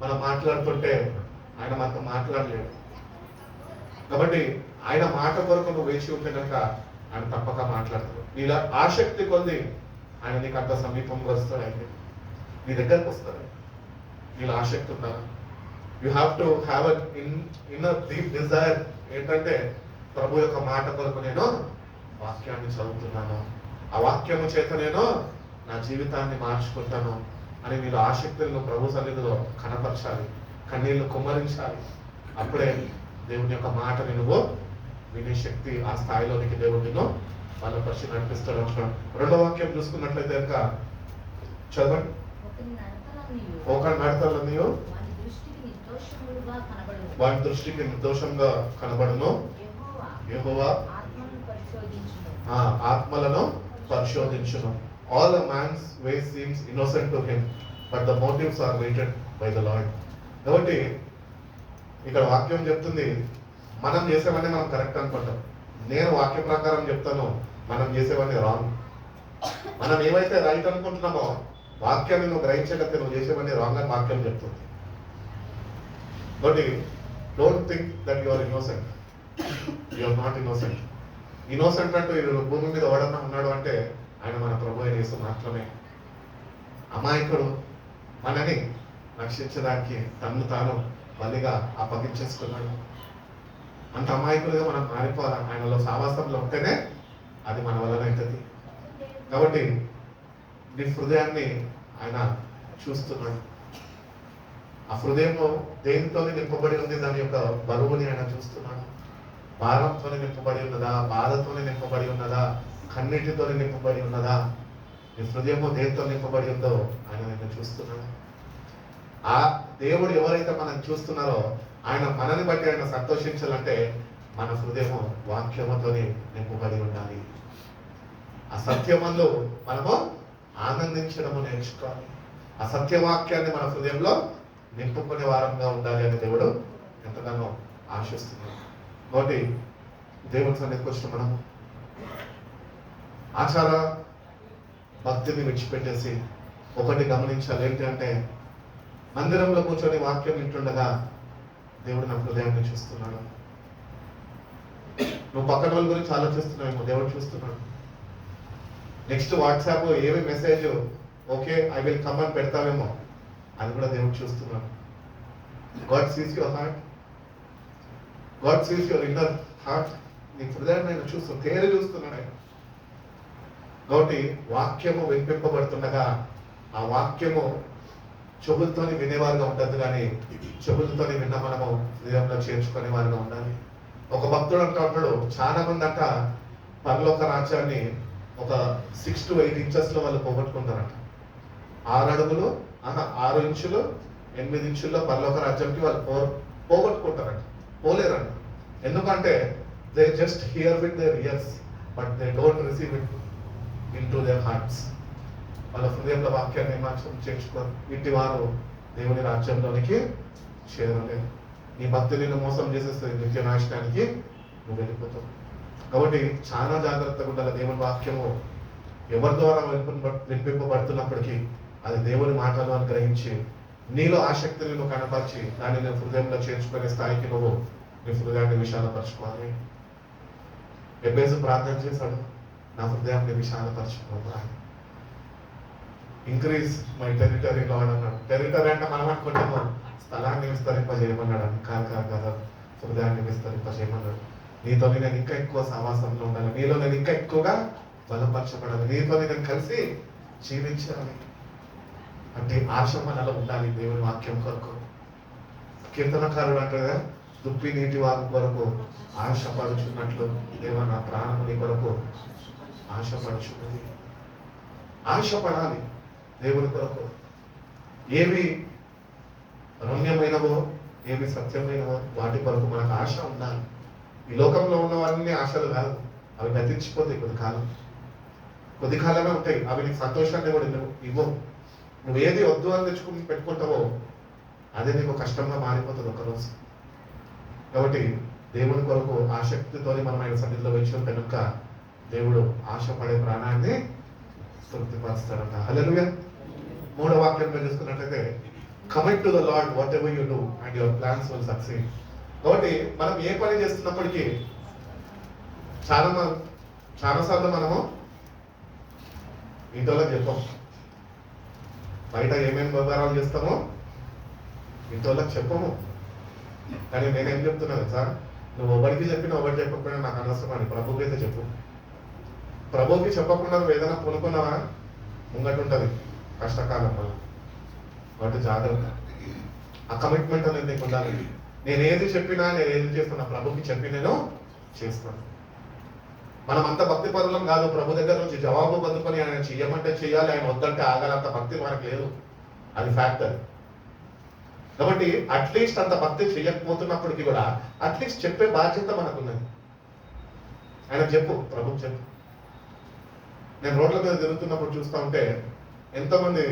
మనం మాట్లాడుతుంటే ఆయన మనతో మాట్లాడలేడు. కాబట్టి ఆయన మాట కొరకు నువ్వు వేచి ఉంటే కనుక ఆయన తప్పక మాట్లాడతాడు. నీలా ఆసక్తి కొద్ది ఆయన నీకు అంత సమీపంగా వస్తాడు. ఆయన నీ దగ్గరకు వస్తాడు. నీలో ఆసక్తి ఉండాలి. You have to have inner deep Dzire. ఏంటంటే ప్రభు యొక్క మాట కొరకు నేను వాక్యాన్ని చదువుతున్నాను, ఆ వాక్యము చేత నేను నా జీవితాన్ని మార్చుకుంటాను అని నీలో ఆసక్తులను ప్రభు సన్నిధిలో కనపరచాలి, కన్నీళ్లు కుమ్మరించాలి. అప్పుడే దేవుని యొక్క మాటని నువ్వు వినే శక్తి ఆ స్థాయిలోనికి దేవుడు నిన్ను బలపరిచి నడిపిస్తాడు. రెండో వాక్యం చూసుకున్నట్లయితే కనుక చదవండి. ఒకరి నడతలన్నీ వారి దృష్టికి నిర్దోషంగా కనబడును. యెహోవా ఆత్మలను పరిశోధించును. All a man's way seems innocent to him, but the motives are weighted by the Lord. కాబట్టి ఇక్కడ వాక్యం చెప్తుంది, మనం చేసేవన్నీ మనం కరెక్ట్ అనుకుంటాం. నేను వాక్య ప్రకారం చెప్తాను, మనం చేసేవన్నీ రాంగ్. మనం ఏవైతే రైట్ అనుకుంటున్నామో వాక్యాన్ని నువ్వు గ్రహించగలిగితే నువ్వు చేసేవన్నీ రాంగ్ అని వాక్యం చెప్తుంది. కాబట్టి don't think that you are innocent. You are not innocent. Innocent అంటూ భూమి మీద ఎవడన్నా ఉన్నాడు అంటే ఆయన మన ప్రభు అయిన యేసు మాత్రమే. అమాయకుడు మనని రక్షించడానికి తన్ను తాను బలిగా అప్పగించేసుకున్నాడు. అంత అమాయకులుగా మనం మారిపోవాలి. ఆయనలో సావాసంలో ఉంటేనే అది మన వలన అవుతుంది. కాబట్టి నీ హృదయాన్ని ఆయన చూస్తున్నాడు. ఆ హృదయంలో దేనితో నింపబడి ఉంది, దాని యొక్క బరువుని ఆయన చూస్తున్నాడు. భారంతోనే నింపబడి ఉన్నదా, బాధతోనే నింపబడి ఉన్నదా, కన్నీటితో నింపబడి ఉన్నదా, నీ హృదయము దేనితో నింపబడి ఉందో ఆయన నిన్ను చూస్తున్నాడు. ఆ దేవుడు ఎవరైతే మనం చూస్తున్నారో ఆయన మనని బట్టి ఆయన సంతోషించాలంటే మన హృదయము వాక్యముతోనే నింపబడి ఉండాలి. ఆ సత్యమందు మనము ఆనందించడము నేర్చుకోవాలి. ఆ సత్యవాక్యాన్ని మన హృదయంలో నింపుకునే వారంగా ఉండాలి అని దేవుడు ఎంతగానో ఆశిస్తున్నాడు. కాబట్టి దేవుని సన్నిధికి వచ్చిన మనము ఆచార భక్తిని విడిచిపెట్టేసి ఒకటి గమనించాలి. ఏంటి అంటే మందిరంలో కూర్చొని వాక్యం వింటుండగా దేవుడు నా హృదయాన్ని చూస్తున్నాడు. నువ్వు పక్కన వాళ్ళ గురించి ఆలోచిస్తున్నావేమో, దేవుడు చూస్తున్నాడు. నెక్స్ట్ వాట్సాప్ ఏమి message okay I will come అని పెడతావేమో, అది కూడా దేవుడు చూస్తున్నాడు. God sees your heart, God sees your inner heart. నీ హృదయాన్ని ఆయన చూస్తున్నాడు, తేరి చూస్తున్నాడు ఆయన. కాబట్టి వాక్యము వినిపింపబడుతుండగా ఆ వాక్యము చెవులతోని వినేవారుగా ఉండదు, కానీ చెవులతోని విన్న మనము హృదయంలో చేర్చుకునే వారుగా ఉండాలి. ఒక భక్తుడు అంటాడు, చాలా మంది అంట పరలోక రాజ్యాన్ని ఒక 6 to 8 inches వాళ్ళు పోగొట్టుకుంటారంట. 6 అడుగులు 6 ఇంచులు 8 ఇంచుల్లో పరలోక రాజ్యానికి వాళ్ళు పోగొట్టుకుంటారంట, పోలేరంట. ఎందుకంటే they just hear with their years but they don't receive it in to their hearts. వాళ్ళ హృదయంలో వాక్యాన్ని మార్చడం చేర్చుకోరు. ఇంటి వారు దేవుని రాజ్యంలోనికి చేరలేదు. నీ భక్తి నిన్ను మోసం చేసేస్తుంది, నిత్య నాశనానికి నువ్వు వెళ్ళిపోతావు. కాబట్టి చాలా జాగ్రత్తగా ఉండాలి. దేవుని వాక్యము ఎవరి ద్వారా వినిపింపబడుతున్నప్పటికీ అది దేవుని మాటలు అని గ్రహించి నీలో ఆసక్తిని నువ్వు కనపరిచి దాన్ని నేను హృదయంలో చేర్చుకునే స్థాయికి నువ్వు నీ హృదయాన్ని విశాలపరచుకోవాలి. ఎబ్బేసు ప్రార్థన చేశాడు, నా హృదయాన్ని విశాలపరచుకోవాలి. ఇంక్రీజ్ మై టెరిటరీ లార్డ్ అన్నాడు. టెరిటరీ అంటే మనం అనుకుంటాము స్థలాన్ని విస్తరింపజేయమన్నాడు. కాదు, హృదయాన్ని విస్తరింపజేయమన్నాడు. నీతో నేను ఇంకా ఎక్కువ సహవాసంలో ఉండాలి, నీలో నేను ఇంకా ఎక్కువగా బలపరచబడాలి, నీతో నేను కలిసి జీవించాలి అంటే ఆశ మనలో ఉండాలి. దేవుని వాక్యం కొరకు కీర్తనకారుడు అంటే దుప్పి నీటి వాగు కొరకు ఆశపడుచున్నట్లు దేవ నా ప్రాణము నీ కొరకు ఆశపడుచున్నది. ఆశపడాలి దేవుని కొరకు. ఏవి రమ్యమైనవో ఏవి సత్యమైనవో వాటి కొరకు మనకు ఆశ ఉండాలి. ఈ లోకంలో ఉన్నవన్నీ ఆశలు కాదు, అవి గతించిపోతాయి. కొద్ది కాలమే ఉంటాయి. అవి నీకు సంతోషాన్ని కూడా ఇవ్వవు. నువ్వు ఏది వద్దు అని తెచ్చుకుని పెట్టుకుంటావో అదే నీకు కష్టంగా మారిపోతుంది ఒకరోజు. కాబట్టి దేవుని కొరకు ఆసక్తితో మనం ఆయన సన్నిధిలో వచ్చి ఉంటే కనుక దేవుడు ఆశపడే ప్రాణాన్ని తృప్తిపరుస్తాడంట. హల్లెలూయా. మూడో వాక్యం మీరు చూసుకున్నట్లయితే commit to the lord what ever you do and your plans will succeed. కాబట్టి మనం ఏ పని చేస్తున్నప్పటికీ చాలాసార్లు మనము ఇంటోళ్ళకి చెప్పాం, బయట ఏమేమి వ్యవహారాలు చేస్తామో ఇంటోళ్ళకి చెప్పము. కానీ నేనేం చెప్తున్నాను సార్, నువ్వు ఒకరికి చెప్పినా ఒకటి చెప్పకపోయినా నాకు అనవసరం అని ప్రభుకి అయితే చెప్పు. ప్రభుకి చెప్పకుండా నువ్వు ఏదైనా కొనుక్కున్నావా ముంగట ఉంటుంది కష్టకాలం వల్ల. వాటి జాగ్రత్త, ఆ కమిట్మెంట్ అనేది నీకు ఉండాలి. నేను ఏది చెప్పినా నేను ఏది చేస్తున్నా ప్రభుకి చెప్పి నేను చేస్తాను. మనం అంత భక్తి పరులం కాదు. ప్రభు దగ్గర నుంచి జవాబు పొందుకొని ఆయన చెయ్యమంటే చెయ్యాలి, ఆయన వద్దంటే ఆగాలంత భక్తి మనకు లేదు. అది ఫ్యాక్టర్. కాబట్టి అట్లీస్ట్ అంత భక్తి చెయ్యకపోతున్నప్పటికీ కూడా అట్లీస్ట్ చెప్పే బాధ్యత మనకున్నది. ఆయన చెప్పు, ప్రభుకి చెప్పు. నేను రోడ్ల మీద తిరుగుతున్నప్పుడు చూస్తూ ఉంటే ఎంతోమంది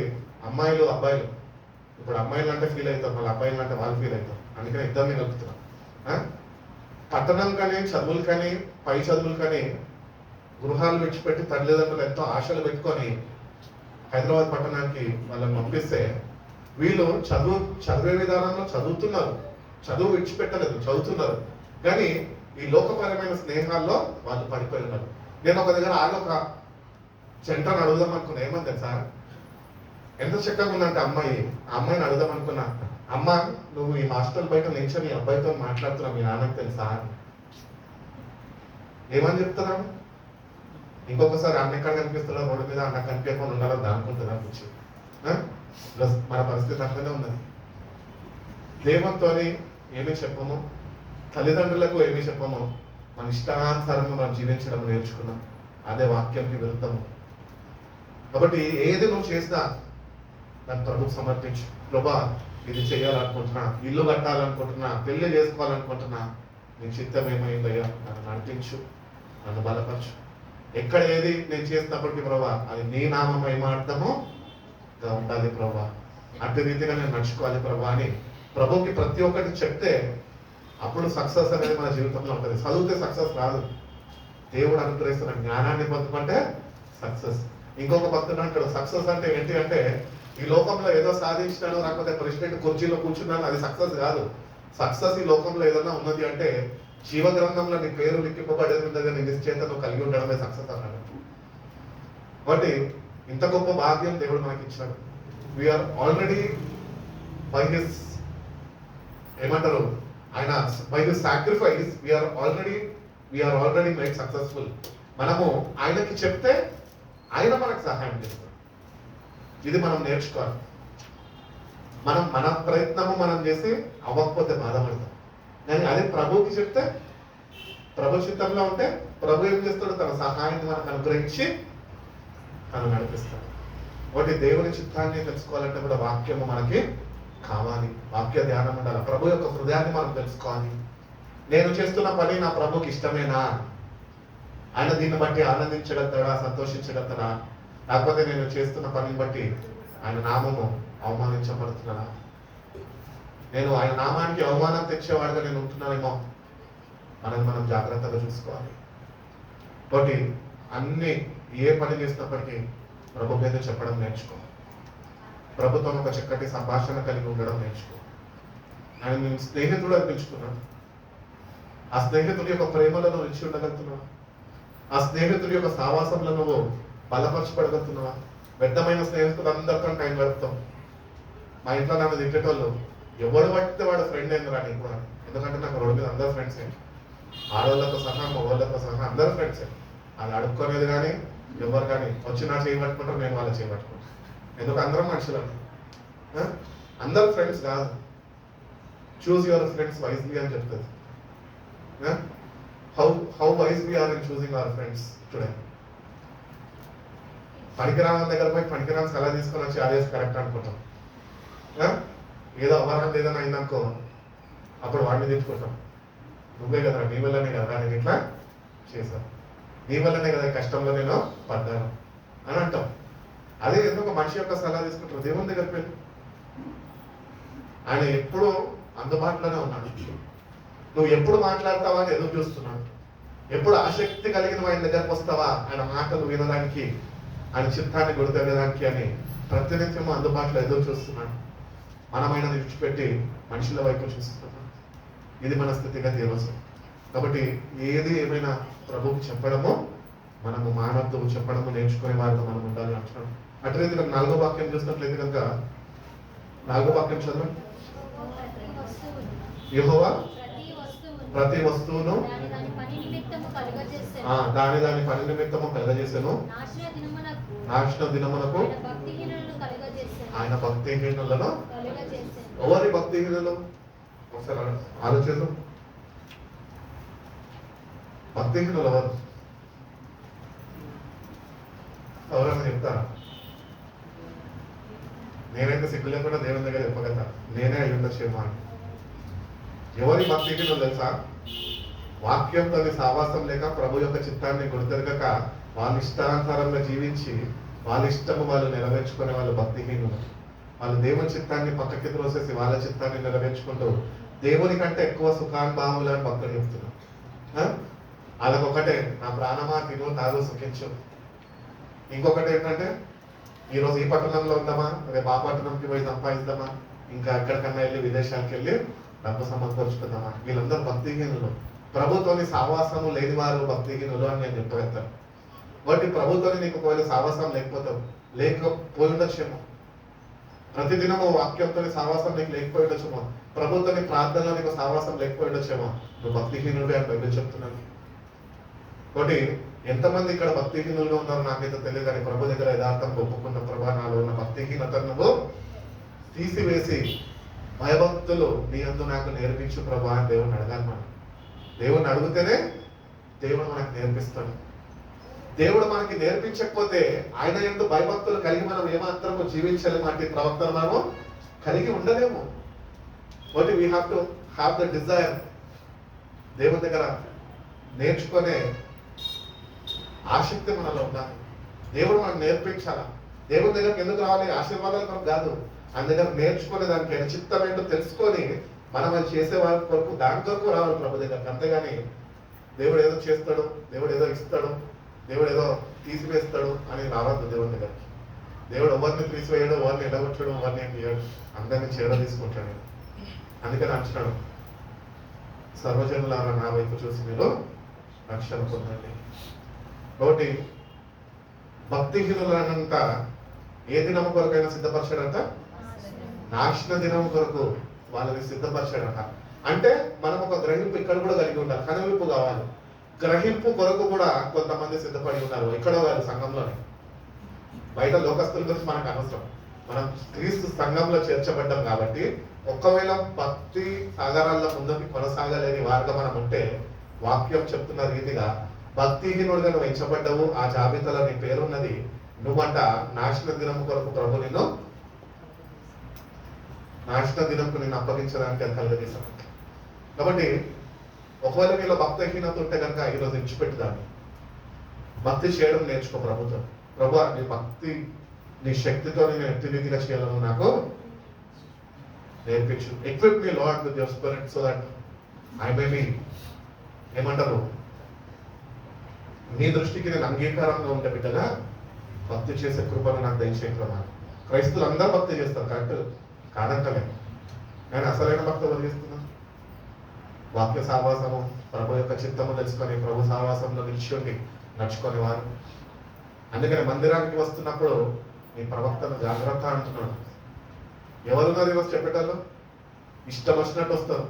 అమ్మాయిలు అబ్బాయిలు, ఇప్పుడు అమ్మాయిలు అంటే ఫీల్ అవుతారు, మళ్ళీ అబ్బాయిలు అంటే వాళ్ళు ఫీల్ అవుతారు. అందుకని ఇద్దరిని కలుపుతున్నాం. పట్టణం కానీ చదువులు కానీ పై చదువులు కానీ గృహాలు విడిచిపెట్టి తల్లిదండ్రులు ఎంతో ఆశలు పెట్టుకొని హైదరాబాద్ పట్టణానికి వాళ్ళని పంపిస్తే వీళ్ళు చదివే విధానంలో చదువుతున్నారు, చదువు విడిచిపెట్టలేదు, చదువుతున్నారు. కానీ ఈ లోకపరమైన స్నేహాల్లో వాళ్ళు పడిపోయి ఉన్నారు. నేను ఒక దగ్గర ఒక సెంటర్ని అడుగుదాం అనుకున్నా. ఏమని తెలుసా, ఎంత చక్కగా ఉందంటే అమ్మాయి, ఆ అమ్మాయిని అడుగుదాం అనుకున్నా, అమ్మ నువ్వు ఈ హాస్టల్ బయట నిల్చొని ఈ అబ్బాయితో మాట్లాడుతున్నావు, మీ నాన్నకి తెలుసా? ఏమని చెప్తున్నాను? ఇంకొకసారి అన్న ఎక్కడ కనిపిస్తున్నా రోడ్డు మీద అన్న కనిపించకుండా ఉండాలని అనుకుంటున్నా కూర్చో. మన పరిస్థితి అట్లనే ఉన్నది. దేవునితో ఏమీ చెప్పము, తల్లిదండ్రులకు ఏమీ చెప్పము, మన ఇష్టానుసారంగా మనం జీవించడం నేర్చుకున్నాం. అదే వాక్యంకి విరుద్ధము. కాబట్టి ఏది నువ్వు చేసినా దాన్ని ప్రభుకు సమర్పించు. ప్రభా ఇది చేయాలనుకుంటున్నా, ఇల్లు కట్టాలనుకుంటున్నా, పెళ్లి చేసుకోవాలనుకుంటున్నా, నీ చిత్తం ఏమైందయ్యా, నన్ను నడిపించు, నన్ను బలపరచు. ఎక్కడ ఏది నేను చేసినప్పటికీ ప్రభా అది నీ నామ మహిమార్థము ఉండాలి ప్రభా, అట్టి రీతిగా నేను నడుచుకోవాలి ప్రభా అని ప్రభుకి ప్రతి ఒక్కటి చెప్తే అప్పుడు సక్సెస్ అనేది మన జీవితంలో ఉంటుంది. చదివితే సక్సెస్ రాదు, దేవుడు అనుగ్రహిస్తున్న జ్ఞానాన్ని పొందుకుంటే సక్సెస్. ఇంకొక భక్తుడు అంటాడు, సక్సెస్ అంటే ఏంటి అంటే ఈ లోకంలో ఏదో సాధించినాను, లేకపోతే ప్రెసిడెంట్ కుర్చీలో కూర్చున్నాను, అది సక్సెస్ కాదు. సక్సెస్ ఈ లోకంలో ఏదైనా ఉన్నది అంటే జీవ గ్రంథంలో నీ పేరు లిఖింపబడేది దగ్గర నీ నిశ్చయితను కలిగి ఉండడమే సక్సెస్ అన్నాడు. కాబట్టి ఇంత గొప్ప భాగ్యం దేవుడు మనకి ఇచ్చాడు. వీఆర్ ఆల్రెడీ బై హిస్ ఏమంటారు ఆయన by his sacrifice we're already made successful. మనము ఆయనకి చెప్తే ఆయన మనకు సహాయం చేస్తాడు. ఇది మనం నేర్చుకోవాలి. మన ప్రయత్నము మనం చేసి అవ్వకపోతే బాధపడతాం. కానీ అదే ప్రభువుకి చెప్తే, ప్రభు చిత్తంలో ఉంటే ప్రభు ఏం చేస్తాడు, తన సహాయాన్ని మనకు అనుగ్రహించి తను నడిపిస్తాడు. ఒకటి దేవుని చిత్తాన్ని తెలుసుకోవాలంటే కూడా వాక్యము మనకి కావాలి, వాక్య ధ్యానం ఉండాలి, ప్రభు యొక్క హృదయాన్ని మనం తెలుసుకోవాలి. నేను చేస్తున్న పని నా ప్రభుకి ఇష్టమేనా, ఆయన దీన్ని బట్టి ఆనందించగలుగుతాడా, సంతోషించగలుగుతాడా, లేకపోతే నేను చేస్తున్న పనిని బట్టి ఆయన నామము అవమానించబడుతున్నాడా. నేను ఆయన నామానికి అవమానం తెచ్చేవాడుగా నేను ఉంటున్నానేమో, మనం జాగ్రత్తగా చూసుకోవాలి. కాబట్టి అన్ని ఏ పని చేసినప్పటికీ ప్రభు మీద చెప్పడం నేర్చుకో. ప్రభుత్వం ఒక చక్కటి సంభాషణ కలిగి ఉండడం నేర్చుకో. ఆయన నేను స్నేహితుడు అని పిలుచుకున్నాను. ఆ స్నేహితుడి యొక్క ప్రేమలో నువ్వు ఇచ్చి ఉండగలుగుతున్నావా? ఆ స్నేహితుడి యొక్క సావాసంలో నువ్వు బలపరచబడగలుగుతున్నావా? వ్యర్థమైన స్నేహితులు అందరితో టైం గడుపుతాం. మా ఇంట్లో నన్ను తిట్టేటోళ్ళు, ఎవడు పట్టితే వాడు ఫ్రెండ్ ఏందిరా నీకు అని. ఎందుకంటే నాకు రోడ్డు మీద అందరు ఫ్రెండ్సే, ఆడవాళ్ళతో సహా మగవాళ్ళతో సహా అందరు ఫ్రెండ్సే. అది అడుక్కోలేదు కానీ ఎవరు కానీ వచ్చి నా చేయి పట్టుకుంటారు, నేను వాళ్ళ చేయి పట్టుకుంటాను. ఎందుకు అందరం మనుషులని, అందరు ఫ్రెండ్స్ కాదు. చూస్ యువర్ ఫ్రెండ్స్ వైజ్లీ అని చెప్తుంది. How wise we are in choosing our friends today. పనికిరాని దగ్గర పోయి పనికిరాని సలహా తీసుకొని వచ్చి అదే కరెక్ట్ అనుకుంటాం. ఏదో అవగాహన ఏదైనా అయిందనుకో అప్పుడు వాడిని తిట్టుకుంటాం. నువ్వే కదా, నీ వల్లనే కదా నేను ఇట్లా చేశాను, నీ వల్లనే కదా కష్టంలో నేను పడ్డాను అని అంటాం. అదే ఎందుకు మనిషి యొక్క సలహా తీసుకుంటారు. దేవుని దగ్గరికి వెళ్ళి ఆయన ఎప్పుడు అందుబాటులోనే ఉన్నాడు. నువ్వు ఎప్పుడు మాట్లాడతావా అని ఎదురు చూస్తున్నాడు. ఎప్పుడు ఆసక్తి కలిగిన ఆయన దగ్గరకు వస్తావా ఆయన మాటలు వినడానికి, ఆయన చిత్తాన్ని గుర్తెరగడానికి అని ప్రతినిత్యం అందుబాటులో ఎదురు చూస్తున్నాడు. మనమైన విడిచిపెట్టి మనుషుల వైపు చూస్తున్నాం. ఇది మన స్థితిగతి ఈరోజు. కాబట్టి ఏది ఏమైనా ప్రభువుకి చెప్పడము మనము మానవద్దు, చెప్పడము నేర్చుకునే వారితో మనం ఉండాలి అంటున్నాడు. అట్లయితే ఇక్కడ 4వ వాక్యం చూసినట్లయితే కనుక 4వ వాక్యం చదవండి. యెహోవా ప్రతి వస్తువును దాని పని నిమిత్తము కలుగజేసెను, నాశన దినమునకు ఆయన భక్తిహీనులను. ఎవరి భక్తిహీనులు ఒకసారి ఆలోచిద్దాం. భక్తిహీనులు ఎవరు? ఎవరైనా చెప్తారా? నేనైతే సిగ్గు లేకుండా దేవుని దగ్గర చెప్పగలుగుతా, నేనే అయి ఉండొచ్చేమో అని. ఎవరి భక్తిహీనులు తెలుసా? వాక్యంతో సావాసం లేక ప్రభు యొక్క చిత్తాన్ని గుర్తెరగక వాళ్ళ ఇష్టానుసారంగా జీవించి వాళ్ళ ఇష్టము వాళ్ళు నెరవేర్చుకునే వాళ్ళు భక్తిహీనులు. వాళ్ళు దేవుని చిత్తాన్ని పక్కకి త్రోసేసి వాళ్ళ చిత్తాన్ని నెరవేర్చుకుంటూ దేవుని కంటే ఎక్కువ సుఖానుభావులు అని భక్తులు చెప్తున్నారు. వాళ్ళకొకటే, నా ప్రాణమా తిను తాగు సుఖించు. ఇంకొకటి ఏంటంటే, ఈరోజు ఈ పట్టణంలో ఉందామా, రేపు ఆ పట్టణంకి పోయి సంపాదిద్దామా, ఇంకా ఎక్కడికన్నా వెళ్ళి విదేశాలకు వెళ్ళి డబ్బు సమకూర్చుకుందామా. వీళ్ళందరూ భక్తిహీనులు. ప్రభుత్వాన్ని సావాసము లేని వారు భక్తిహీనులు అని నేను చెప్పగలుగుతాను. కాబట్టి ప్రభుత్వాన్ని నీకు ఒకవేళ సావాసం లేకపోయి ఉండొచ్చేమో, ప్రతిదినము వాక్యంతో సావాసం నీకు లేకపోయి ఉండొచ్చేమో, ప్రభుత్వాన్ని ప్రార్థనలో నీకు సావాసం లేకపోయి ఉండొచ్చేమో, నువ్వు భక్తిహీనుడే అని బైబిల్ చెప్తున్నాను. కాబట్టి ఎంతమంది ఇక్కడ భక్తిహీనులుగా ఉన్నారో నాకైతే తెలియదు, కానీ ప్రభు దగ్గర యథార్థం ఒప్పుకున్న ప్రభా నాలో ఉన్న భక్తిహీనతను నువ్వు తీసివేసి భయభక్తులు నీ యందు నాకు నేర్పించు ప్రభా అని దేవుని అడగాలి. మనం దేవుని అడిగితేనే దేవుడు మనకు నేర్పిస్తాడు. దేవుడు మనకి నేర్పించకపోతే ఆయన యందు భయభక్తులు కలిగి మనం ఏమాత్రము జీవించలేము, అంటే ప్రవర్తన మనము కలిగి ఉండలేము. కాబట్టి we have to have the desire. దేవుని దగ్గర నేర్చుకునే ఆసక్తి మనలో ఉండాలి. దేవుడు మనం నేర్పించాలా. దేవుని దగ్గరకు ఎందుకు రావాలి? ఆశీర్వాదాలు మనకు కాదు, ఆయన దగ్గర నేర్చుకునే దానికి ఆయన చిత్తం ఏంటో తెలుసుకొని మనం అది చేసే వాళ్ళ కొరకు దాని కొరకు రావాలి ప్రభు దగ్గరకు. అంతేగాని దేవుడు ఏదో చేస్తాడు, దేవుడు ఏదో ఇస్తాడు, దేవుడు ఏదో తీసివేస్తాడు అని రావద్దు దేవుని దగ్గరికి. దేవుడు ఎవరిని తీసివేయడు, ఎవరిని ఎడగొట్టడు, ఎవరిని ఏం చేయడు, అందరినీ చేర తీసుకుంటాడు. అందుకని అంటున్నాడు, సర్వజనులారా నా వైపు చూసి మీరు రక్షణ పొందండి. కాబట్టి భక్తిహీనులనంట ఏ దినము కొరకైనా సిద్ధపరచాడంట, నాశన దినం కొరకు వాళ్ళని సిద్ధపరచాడంట. అంటే మనం ఒక గ్రహింపు ఇక్కడ కూడా కలిగి ఉండాలి, కనువిప్పు కావాలి. గ్రహింపు కొరకు కూడా కొంతమంది సిద్ధపడి ఉన్నారు, ఎక్కడో కాదు సంఘంలోనే. బయట లోకస్తుల గురించి మనకు అనవసరం, మనం క్రీస్తు సంఘంలో చేర్చబడ్డాం కాబట్టి ఒకవేళ భక్తి సాగరాల్లో ముందుకు కొనసాగలేని వారుగా మనం ఉంటే, వాక్యం చెప్తున్న రీతిగా భక్తిహీనుడిగా నువ్వు ఎంచబడ్డవు, ఆ జాబితాలో నీ పేరున్నది, నువ్వంట నాశన దినం కొరకు ప్రభు నిన్ను నాశన దినంకు నిన్ను అప్పగించడానికి అది కలుగజేశాను. కాబట్టి ఒకవేళ నీలో భక్తిహీనత ఉంటే కనుక ఈరోజు ఇచ్చిపెట్టుదాన్ని భక్తి చేయడం నేర్చుకో. ప్రభుత్వం ప్రభు నీ భక్తి నీ శక్తితో నేను ఎట్టి రీతిగా చేయాలను నాకు నేర్పించు. Equip me Lord with your spirit so that I may be ఏమంటారు, నీ దృష్టికి నేను అంగీకారంగా ఉండే బిడ్డగా భక్తి చేసే కృపను నాకు దయచేయమా. క్రైస్తువులు అందరూ భక్తి చేస్తారు, కరెక్ట్ కాదంటలే, కానీ అసలైన భక్తి ఎవరు చేస్తున్నా? వాక్య సావాసము, ప్రభు యొక్క చిత్తము తెలుసుకొని ప్రభు సావాసంలో నిలిచి నడుచుకొని వారు. అందుకని మందిరానికి వస్తున్నప్పుడు నీ ప్రవక్తను జాగ్రత్త అంటున్నాడు. ఎవరున్నారు ఈరోజు చెప్పేటాళ్ళు? ఇష్టం వచ్చినట్టు వస్తారు.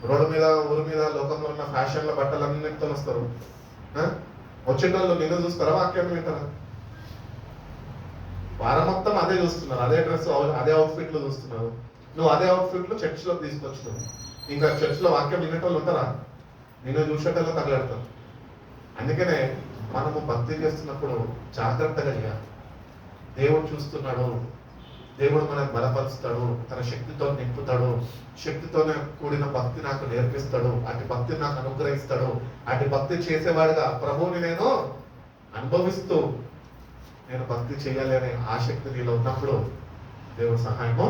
రోడ్డు మీద, ఊరి మీద, లోకంలో ఉన్న ఫ్యాషన్ల బట్టలన్నిటితో వస్తారు. వచ్చేటోళ్ళు నిన్ను చూస్తారా? వాక్యం వింటారా? వారం మొత్తం అదే చూస్తున్నారు, అదే డ్రెస్, అదే అవుట్ఫిట్లు చూస్తున్నారు. నువ్వు అదే అవుట్ఫిట్లు చర్చ్లోకి తీసుకొచ్చినావు. ఇంకా చర్చ్లో వాక్యం వినేటోళ్ళు ఉంటారా? నిన్ను చూసేటోళ్ళు తగలెడతారు. అందుకనే మనము భక్తి చేస్తున్నప్పుడు జాగ్రత్తగా చేయాలి. దేవుడు చూస్తున్నాడు, దేవుడు మనకు బలపరుస్తాడు, తన శక్తితో నింపుతాడు, శక్తితోనే కూడిన భక్తి నాకు నేర్పిస్తాడు, అటు భక్తిని నాకు అనుగ్రహిస్తాడు. అటు భక్తి చేసేవాడుగా ప్రభువుని నేను అనుభవిస్తూ నేను భక్తి చేయాలి అనే ఆసక్తి నీలో ఉన్నప్పుడు దేవుడి సహాయము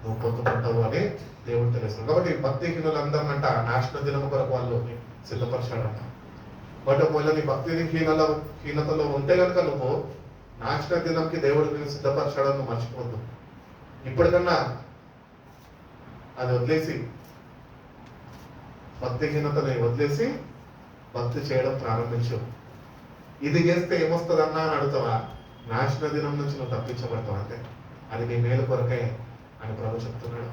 నువ్వు పొందుకుంటావు అని దేవుడు తెలుసు. కాబట్టి భక్తిహీనులందరినంట నాశన దినము కొరకు వాళ్ళు సిద్ధపరిచాడంట. బట్ ఒకవేళ నీ భక్తి హీనతలో ఉంటే కనుక నువ్వు నాశన దినంకి దేవుడు నేను సిద్ధపరచాడని నువ్వు మర్చిపోద్దు. ఇప్పటికన్నా అది వదిలేసి, భక్తిహీనతని వదిలేసి భక్తి చేయడం ప్రారంభించు. ఇది చేస్తే ఏమొస్తుందన్నా అని అడుగుతావా? నాశన దినం నుంచి నువ్వు తప్పించబడతావు. అంటే అది నీ మేలు కొరకే అని ప్రభు చెప్తున్నాడు.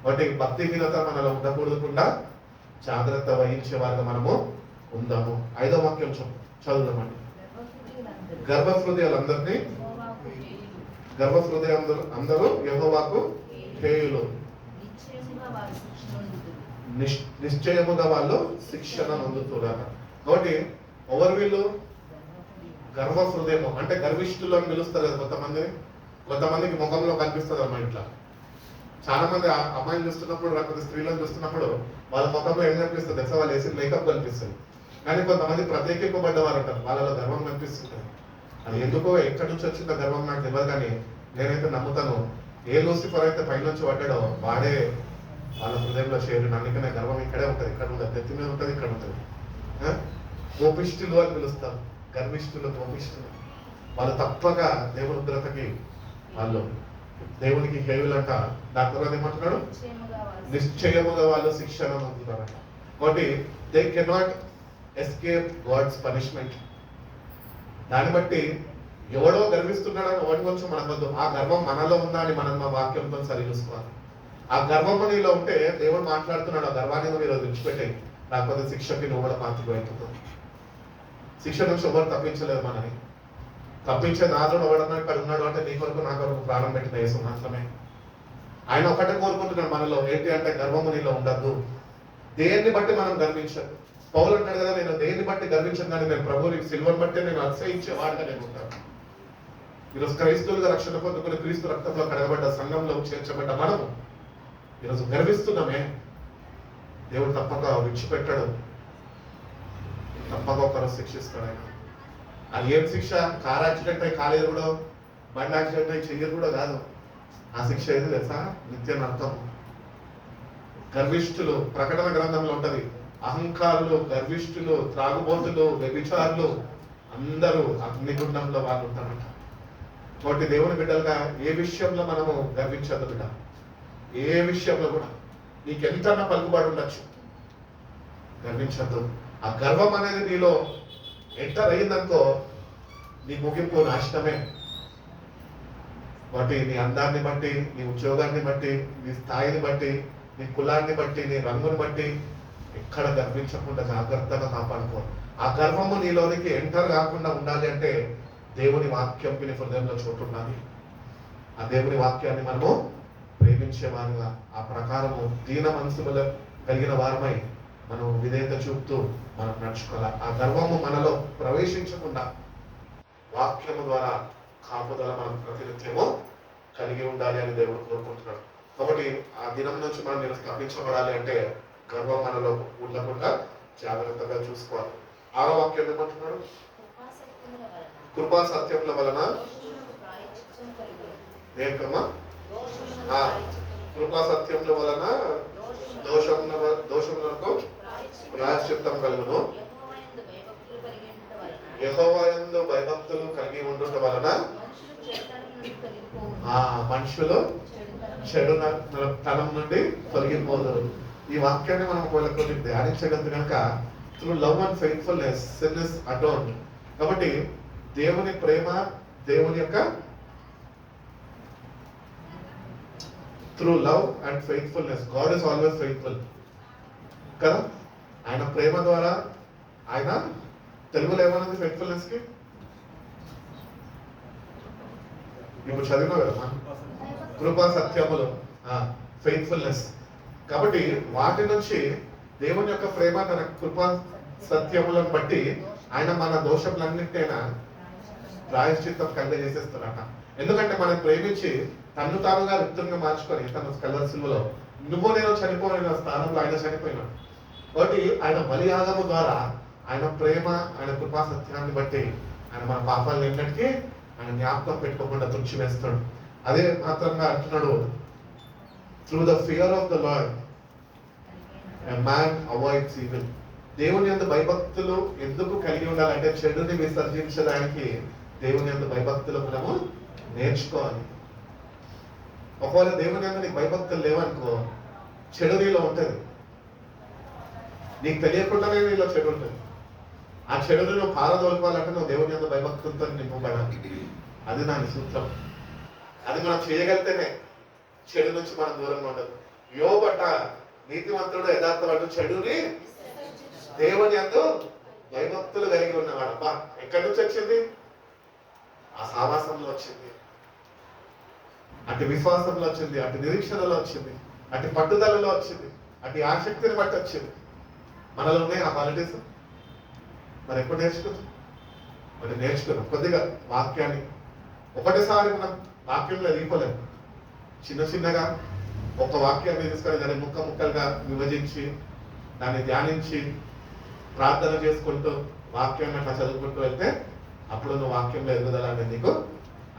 కాబట్టి భక్తిహీనత మనలో ఉండకూడకుండా జాగ్రత్త వహించే వారిగా మనము ఉందాము. 5వ వాక్యం చదువుదామండి. గర్భహృదయాలందరినీ, అందరూ యెహోవాకు హేయులు, నిశ్చయముగా వాళ్ళు శిక్షణ పొందుతున్నారు. కాబట్టి ఎవరు వీళ్ళు? గర్వ హృదయము అంటే గర్విష్ఠులు అని పిలుస్తారు కదా కొంతమందికి ముఖంలో కనిపిస్తుంది అమ్మా. ఇట్లా చాలా మంది అమ్మాయిని చూస్తున్నప్పుడు, లేకపోతే స్త్రీలను చూస్తున్నప్పుడు వాళ్ళ ముఖంలో ఏం కనిపిస్తుంది తెలుసా? వాళ్ళు వేసిన మేకప్ కనిపిస్తుంది. కానీ కొంతమంది ప్రత్యేకింపబడ్డవారు అంటారు, వాళ్ళలో గర్వం కనిపిస్తుంటుంది. అది ఎందుకో ఎక్కడి నుంచి వచ్చిందో గర్వం నాకు తెలియదు, కానీ నేనైతే నమ్ముతాను, ఏ లూసిఫర్ అయితే పైనుంచి పడ్డాడో వాడే వాళ్ళ హృదయంలో చేరు. అందుకనే గర్వం ఇక్కడే ఉంటుంది, ఇక్కడ ఉంటుంది, నెత్తి మీద ఉంటుంది, ఇక్కడ ఉంటుంది. కోపిష్ఠులు అని పిలుస్తారు, గర్విష్ఠులు, కోపిష్ఠులు. వాళ్ళు తప్పక దేవుని ఉగ్రతకి, వాళ్ళు దేవునికి హేయులంట. దాని తర్వాత ఏమంటున్నాడు? నిశ్చయముగా వాళ్ళు శిక్షణ పొందుతారంట. కాబట్టి they cannot escape God's punishment. దాన్ని బట్టి ఎవడో గర్విస్తున్నాడని వాటి కొంచెం మనకొద్దు. ఆ గర్వం మనలో ఉందా అని మనం మా వాక్యంతో సరి చూసుకోవాలి. ఆ గర్వం నీలో ఉంటే దేవుడు మాట్లాడుతున్నాడు, ఆ గర్వాన్ని నువ్వు ఈరోజు విడిచిపెట్టే, లేకపోతే శిక్షకి నువ్వు కూడా పాత్రిపోతున్నావు. శిక్ష నుంచి ఎవరు తప్పించలేదు మనని. తప్పించే నాదుడు ఎవడన్నా ఇక్కడ ఉన్నాడు అంటే నీ కొరకు నా కొరకు ప్రాణం పెట్టిన యేసు మాత్రమే. ఆయన ఒకటే కోరుకుంటున్నాడు మనలో, ఏంటి అంటే గర్వము నీలో ఉండద్దు. దేన్ని బట్టి మనం గర్వించదు. పౌలు అంటాడు కదా, నేను దేన్ని బట్టి గర్వించను, కానీ నేను ప్రభుని సిల్వర్ బట్టి నేను అతిశయించేవాడుగా నేను ఉంటాను. ఈరోజు క్రైస్తవులుగా రక్షణ పొందుకుని క్రీస్తు రక్తంలో కడగబడ్డ సంఘంలో చేర్చబడ్డ మనము ఈరోజు గర్విస్తున్నామే. దేవుడు తప్పక విడిచిపెట్టాడు, తప్పక ఒకరు శిక్షిస్తాడు ఆయన. అది ఏం శిక్ష? కార్ యాక్సిడెంట్ అయి కాలేదు కూడా, బండి యాక్సిడెంట్ అయి చెయ్యదు కూడా కాదు. ఆ శిక్ష ఏది తెలుసా? నిత్య నరకం. గర్విష్ఠులు, ప్రకటన గ్రంథంలో ఉంటది, అహంకారులు, గర్విష్ఠులు, త్రాగుబోతులు, వ్యభిచారులు అందరూ అగ్నిగుండంలో వాళ్ళు ఉంటారంట. కాబట్టి దేవుని బిడ్డలుగా ఏ విషయంలో మనము గర్వించదు బిడ్డ, ఏ విషయంలో కూడా. నీకెంతన్నా పలుకుబడి ఉండొచ్చు, గర్వించద్దు. ఆ గర్వం అనేది నీలో ఎంటర్ అయిందనుకో నీ ముగింపు నాశనమే. కాబట్టి నీ అందాన్ని బట్టి, నీ ఉద్యోగాన్ని బట్టి, నీ స్థాయిని బట్టి, నీ కులాన్ని బట్టి, నీ రంగుని బట్టి ఎక్కడ గర్వించకుండా జాగ్రత్తగా కాపాడుకో. ఆ గర్వము నీలోనికి ఎంటర్ కాకుండా ఉండాలి అంటే దేవుని వాక్యం నీ హృదయంలో చోటు ఉండాలి. ఆ దేవుని వాక్యాన్ని మనము ప్రేమించే వారుగా, ఆ ప్రకారము దీన మనసులు కలిగిన వారమై మనం విధేయత చూపుతూ మనం నడుచుకోవాలి. ఆ గర్వము మనలో ప్రవేశించకుండా వాక్యము ద్వారా కాపుదల మనం ప్రతినిత్యము కలిగి ఉండాలి అని దేవుడు కోరుకుంటున్నాడు. కాబట్టి ఆ దినం నుంచి మనం తప్పించబడాలి అంటే గర్వం మనలో ఉండకుండా జాగ్రత్తగా చూసుకోవాలి. 6వ వాక్యం ఏమంటున్నాడు? కృపా సత్యముల వలన దేనికమ్మా? కృపా సత్యముల వలన దోషములకు ప్రాయశ్చిత్తం కలుగును. యెహోవా యందు భయభక్తులు కలిగి ఉండుట వలన మనుషులు చెడుతనం నుండి తొలగిపోదురు. ఈ వాక్యాన్ని మనం కొన్ని ధ్యానించగలదు కనుక through love and faithfulness sin is atoned. కాబట్టి దేవుని ప్రేమ, దేవుని యొక్క through love and faithfulness, God is always faithful కదా. ఆయన ప్రేమ ద్వారా, ఆయన తెలుగులో ఏమన్నది ఫెయిత్ఫుల్నెస్ కి? ఇప్పుడు చదివినా కదా, కృపా సత్యములు, ఫెయిత్ఫుల్నెస్. కాబట్టి వాటి నుంచి దేవుని యొక్క ప్రేమ, తన కృపా సత్యములను బట్టి ఆయన మన దోషములన్నింటినైనా ప్రాయశ్చిత్తం కలిగజేసేస్తాడట. ఎందుకంటే మనం ప్రేమించి తను తానుగా రిక్తంగా మార్చుకొని తన కల్వరి సిలువలో నువ్వు నేను చనిపోయిన స్థానంలో ఆయన చనిపోయినాడు. కాబట్టి ఆయన బలియాగము ద్వారా ఆయన ప్రేమ, ఆయన కృపా సత్యాన్ని బట్టి ఆయన మన పాపాలను ఎన్నటికీ ఆయన జ్ఞాపకం పెట్టుకోకుండా తుడిచివేస్తాడు. అదే మాత్రంగా అంటున్నాడు, through the fear of the lord a man avoids evil. దేవుని యందు భయభక్తులు ఎందుకు కలిగి ఉండాలంటే చెడుని విసర్జించడానికి దేవుని యందు భయభక్తులు మనము నేర్చుకోవాలి. ఒకవేళ దేవుని యందు నీకు భయభక్తులు లేవనుకో, చెడు నీలో ఉంటుంది. నీకు తెలియకుండానే నీలో చెడు ఉంటుంది. ఆ చెడుని నువ్వు పారదోలుకోవాలంటే నువ్వు దేవుని యందు భయభక్తులతో నింపబడాలి. అది నా సూత్రం. అది మనం చేయగలితేనే చెడు నుంచి మనం దూరంగా ఉండదు. యోబట నీతిమంతుడు, యథార్థవంతుడు, చెడుని దేవుని యందు భయభక్తులు కలిగి ఉన్నవాడు. అబ్బా, ఎక్కడి నుంచి వచ్చింది? ఆ సావాసంలో వచ్చింది, అటు విశ్వాసంలో వచ్చింది, అటు నిరీక్షణలో వచ్చింది, అటు పట్టుదలలో వచ్చింది, అటు ఆసక్తిని బట్టి వచ్చింది. మనలో ఉన్నాయి ఆ క్వాలిటీస్. మరి ఎప్పుడు నేర్చుకుందాం? మరి నేర్చుకున్నాం కొద్దిగా వాక్యాన్ని. ఒకటిసారి మనం వాక్యంలో ఎదిగిపోలేము. చిన్న చిన్నగా ఒక వాక్యాన్ని తీసుకొని దాన్ని ముక్కలుగా విభజించి దాన్ని ధ్యానించి ప్రార్థన చేసుకుంటూ వాక్యాన్ని అట్లా చదువుకుంటూ వెళ్తే అప్పుడు నువ్వు వాక్యంలో ఎదుగుదల అనేది నీకు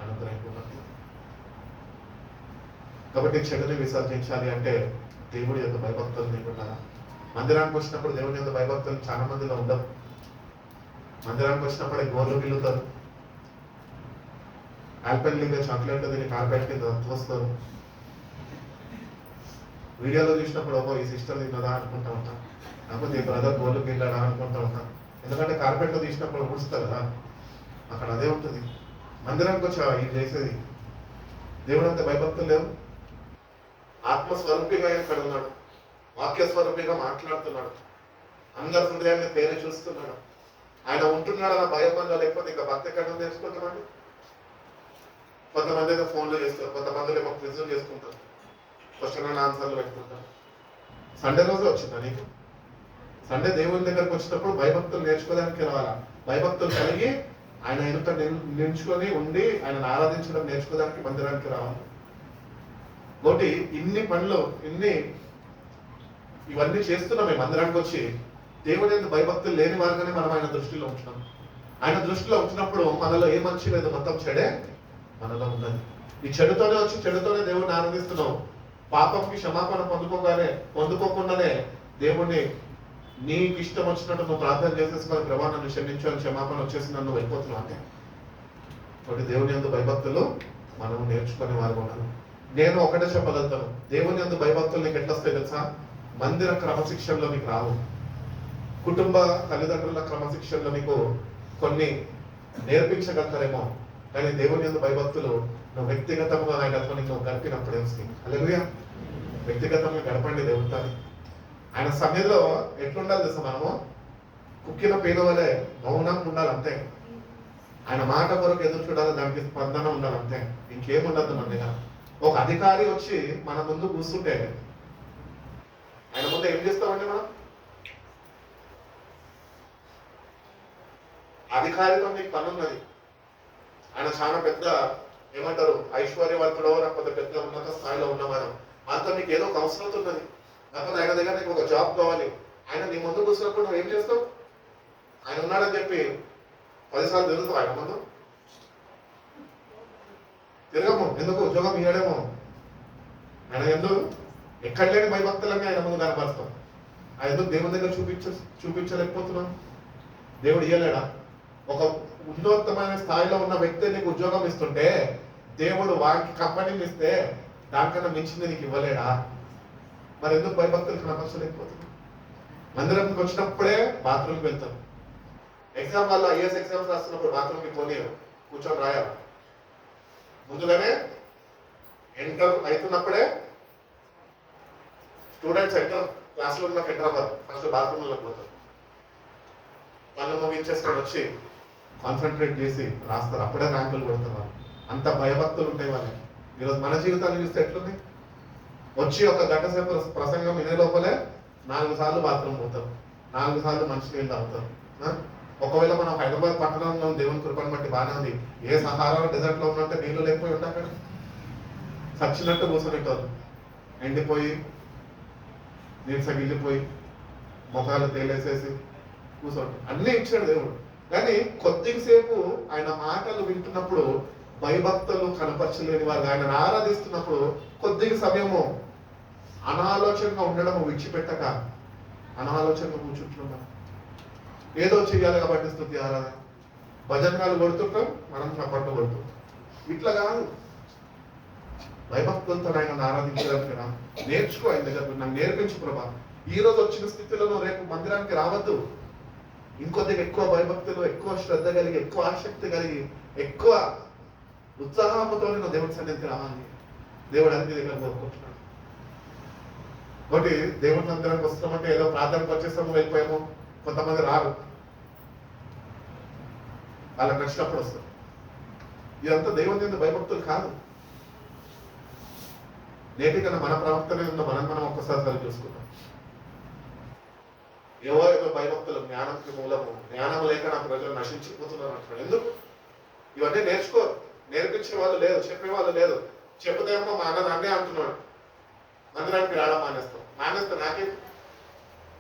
అనుగ్రహించుకున్నట్టు. కాబట్టి చెడుని విసర్జించాలి అంటే దేవుడి యొక్క భయభక్తులు నీకు ఉండాలా. మందిరానికి వచ్చినప్పుడు దేవుని యొక్క భయభక్తులు చాలా మందిలో ఉండవు. మందిరానికి వచ్చినప్పుడే గోర్లు గిల్లుతారు, ఆల్పెన్లింగ్ చాక్లెట్ దీన్ని కార్పెట్ కింద తోస్తారు. వీడియోలో చూసినప్పుడు ఈ సిస్టర్ తిన్నదా అనుకుంటా ఉంటా, లేకపోతే ఈ బ్రదర్ గోర్లు గిల్లడా అనుకుంటా ఉంటా. ఎందుకంటే కార్పెట్లో తీసినప్పుడు ఊడుస్తారు కదా, అక్కడ అదే ఉంటుంది. మందిరానికి వచ్చా ఇది చేసేది. దేవుడు అంత భయభక్తులు లేవు. ఆత్మస్వరూపిగా ఇక్కడ ఉన్నాడు, వాక్య స్వరూపిగా మాట్లాడుతున్నాడు, అందరి హృదయాన్ని పేరు చూస్తున్నాడు. ఆయన ఉంటున్నాడు అన్న భయం వల్ల, లేకపోతే ఇంకా భక్తి ఎక్కడ నేర్చుకుంటామండి. కొంతమంది అయితే ఫోన్లో చేస్తారు, కొంతమంది ఏమో క్విజ్లు చేసుకుంటారు, క్వశ్చన్ అండ్ ఆన్సర్లు పెట్టుకుంటారు. సండే రోజు వచ్చిందా నీకు? సండే దేవుని దగ్గరకు వచ్చినప్పుడు భయభక్తులు నేర్చుకోవడానికి రావాలా. భయభక్తులు కలిగి ఆయన ఎదుట నిల్చుకొని ఉండి ఆయన ఆరాధించడం నేర్చుకోవడానికి మందిరానికి రావాలి. ఒకటి ఇన్ని పనులు ఇవన్నీ చేస్తున్నాం మేము మందిరానికి వచ్చి. దేవుని ఎందుకు భయభక్తులు లేని వారుగానే మనం ఆయన దృష్టిలో ఉంటున్నాం. ఆయన దృష్టిలో ఉంచినప్పుడు మనలో ఏ మంచి లేదు, మొత్తం చెడే మనలో ఉన్నది. ఈ చెడుతోనే వచ్చి చెడుతోనే దేవుడిని ఆనందిస్తున్నాం. పాపంకి క్షమాపణ పొందుకోకుండానే దేవుణ్ణి నీకు ఇష్టం వచ్చినట్టు నువ్వు ప్రార్థన చేసేసుకొని ప్రభా నన్ను క్షమించు అని క్షమాపణ వచ్చేసి నన్ను వెళ్ళిపోతున్నావు అంటే. కాబట్టి దేవుని యందు భయభక్తులు మనం నేర్చుకునే వారు ఉన్నాను. నేను ఒకటే చెప్పగలుగుతాను, దేవుని యందు భయభక్తులు నీకు ఎట్లా వస్తాయి తెలుసా? మందిర క్రమశిక్షణలో నీకు రావు, కుటుంబ తల్లిదండ్రుల క్రమశిక్షణలో నీకు కొన్ని నేర్పించగలుగుతారేమో, కానీ దేవుని యందు భయభక్తులు నువ్వు వ్యక్తిగతంగా ఆయనతో నువ్వు గడిపినప్పుడే వస్తాయి. హల్లెలూయా. వ్యక్తిగతంగా గడపండి దేవుడితో. ఆయన సన్నిధిలో ఎట్లుండాలి తెలుసా? మనము కుక్కిన పీన వలె మౌనం ఉండాలి అంతే. ఆయన మాట కొరకు ఎదురు చూడాలి, దానికి స్పందన ఉండాలి అంతే, ఇంకేముండదు మన దగ్గర. ఒక అధికారి వచ్చి మన ముందు కూర్చుంటే ఆయన ముందు ఏం చేస్తామండి మనం? అధికారితో నీకు పని ఉన్నది. ఆయన చాలా పెద్ద ఏమంటారు ఐశ్వర్యవంతుడో, లేకపోతే పెద్ద ఉన్నత స్థాయిలో ఉన్నవారు, అంతా నీకు ఏదో ఒక అవసరం ఉన్నది. లేకపోతే ఆయన దగ్గర నీకు ఒక జాబ్ కావాలి. ఆయన నీ ముందు కూర్చున్నప్పుడు నువ్వు ఏం చేస్తావు? ఆయన ఉన్నాడని చెప్పి 10 సార్లు తిరుగుతావు ఆయన ముందు? తిరగము. ఎందుకు? ఉద్యోగం ఇవ్వడేమో. ఆయన ఎందుకు ఎక్కడ లేని భయభక్తులన్నీ ఆయన ముందు కనపరుస్తాం. ఆయన ఎందుకు దేవుని దగ్గర చూపించలేకపోతున్నాం? దేవుడు ఇయ్యలేడా? ఒక ఉన్నతమైన స్థాయిలో ఉన్న వ్యక్తి నీకు ఉద్యోగం ఇస్తుంటే, దేవుడు వారికి కంపెనీని ఇస్తే దానికన్నా మించింది నీకు ఇవ్వలేడా? మరి ఎందుకు భయభక్తులు కనపరచలేకపోతున్నాం? మందిరంకి వచ్చినప్పుడే బాత్రూమ్కి వెళ్తాం. ఎగ్జామ్ వల్ల ఐఏఎస్ ఎగ్జామ్స్ రాస్తున్నప్పుడు బాత్రూమ్కి పోనీ కూర్చొని రాయాలి. ముందుగానే ఎంటర్ అవుతున్నప్పుడే స్టూడెంట్స్ క్లాస్ రూమ్లోకి ఎంటర్ అవ్వరు, ఫస్ట్ బాత్రూమ్లోకి పోతారు. వాళ్ళు ముగించేసుకొని వచ్చి కాన్సన్ట్రేట్ చేసి రాస్తారు. అప్పుడే ర్యాంకులు కొడతారు. అంత భయభక్తులు ఉంటాయి వాళ్ళకి. ఈరోజు మన జీవితాన్ని చూస్తే ఎట్లుంది? వచ్చి ఒక గంట సేపు ప్రసంగం వినే లోపలే 4 సార్లు బాత్రూమ్ పోతారు, 4 సార్లు మంచినీళ్ళు తాగుతారు. ఒకవేళ మనం హైదరాబాద్ పట్టణంలో దేవుని కృపను బట్టి బాగానే ఉంది. ఏ సహారా డెజర్ట్ లో ఉన్నట్టే నీళ్లు లేకపోయి ఉంటా అక్కడ చచ్చినట్టు కూర్చొనిటోళ్ళు, ఎండిపోయి నీరసగిల్లిపోయి ముఖాలు తేలేసేసి కూర్చోండి. అన్నీ ఇచ్చాడు దేవుడు. కానీ కొద్దిసేపు ఆయన మాటలు వింటున్నప్పుడు భయభక్తులు కనపరచలేని వారు ఆయనను ఆరాధిస్తున్నప్పుడు కొద్ది సమయము అనాలోచనగా ఉండడం విడిచిపెట్టక అనాలోచనగా కూర్చుంటున్నాం. ఏదో చెయ్యాలి కాబట్టి స్తుతి ఆరాధన, భజనలు కొడుతుంటాం, మనం చప్పట్లు కొడుతుంటాం. ఇట్లా కాదు. భయభక్తులతో ఆయన ఆరాధించడానికి రా, నేర్చుకో. ఆయన దగ్గర నాకు నేర్పించు ప్రభా. ఈ రోజు వచ్చిన స్థితిలో రేపు మందిరానికి రావద్దు. ఇంకొద్దిగా ఎక్కువ భయభక్తులు, ఎక్కువ శ్రద్ధ కలిగి, ఎక్కువ ఆసక్తి కలిగి, ఎక్కువ ఉత్సాహంతో నేను దేవుని సన్నిధికి రావాలి. దేవుడు అన్ని దగ్గర కోరుకుంటున్నాడు. ఒకటి దేవుని మందిరానికి వస్తామంటే ఏదో ప్రార్థనకు వచ్చేస్తాము వెళ్ళిపోయాము. కొంతమంది రారు, వాళ్ళకి నచ్చినప్పుడు వస్తారు. ఇదంతా దేవుని మీద భయభక్తులు కాదు. నేటి కన్నా మన ప్రవక్తనే ఉన్న మనం ఒక్కసారి సరి చూసుకుంటాం. ఏదో భయభక్తులు జ్ఞానంకి మూలము, జ్ఞానం లేక నా ప్రజలు నశించిపోతున్నారు అంటున్నాడు. ఎందుకు? ఇవన్నీ నేర్చుకో. నేర్పించే వాళ్ళు లేదు, చెప్పే వాళ్ళు లేదు. చెప్పుదేమో మా అన్నే అంటున్నాడు. మందిరానికి రావడం మానేస్తే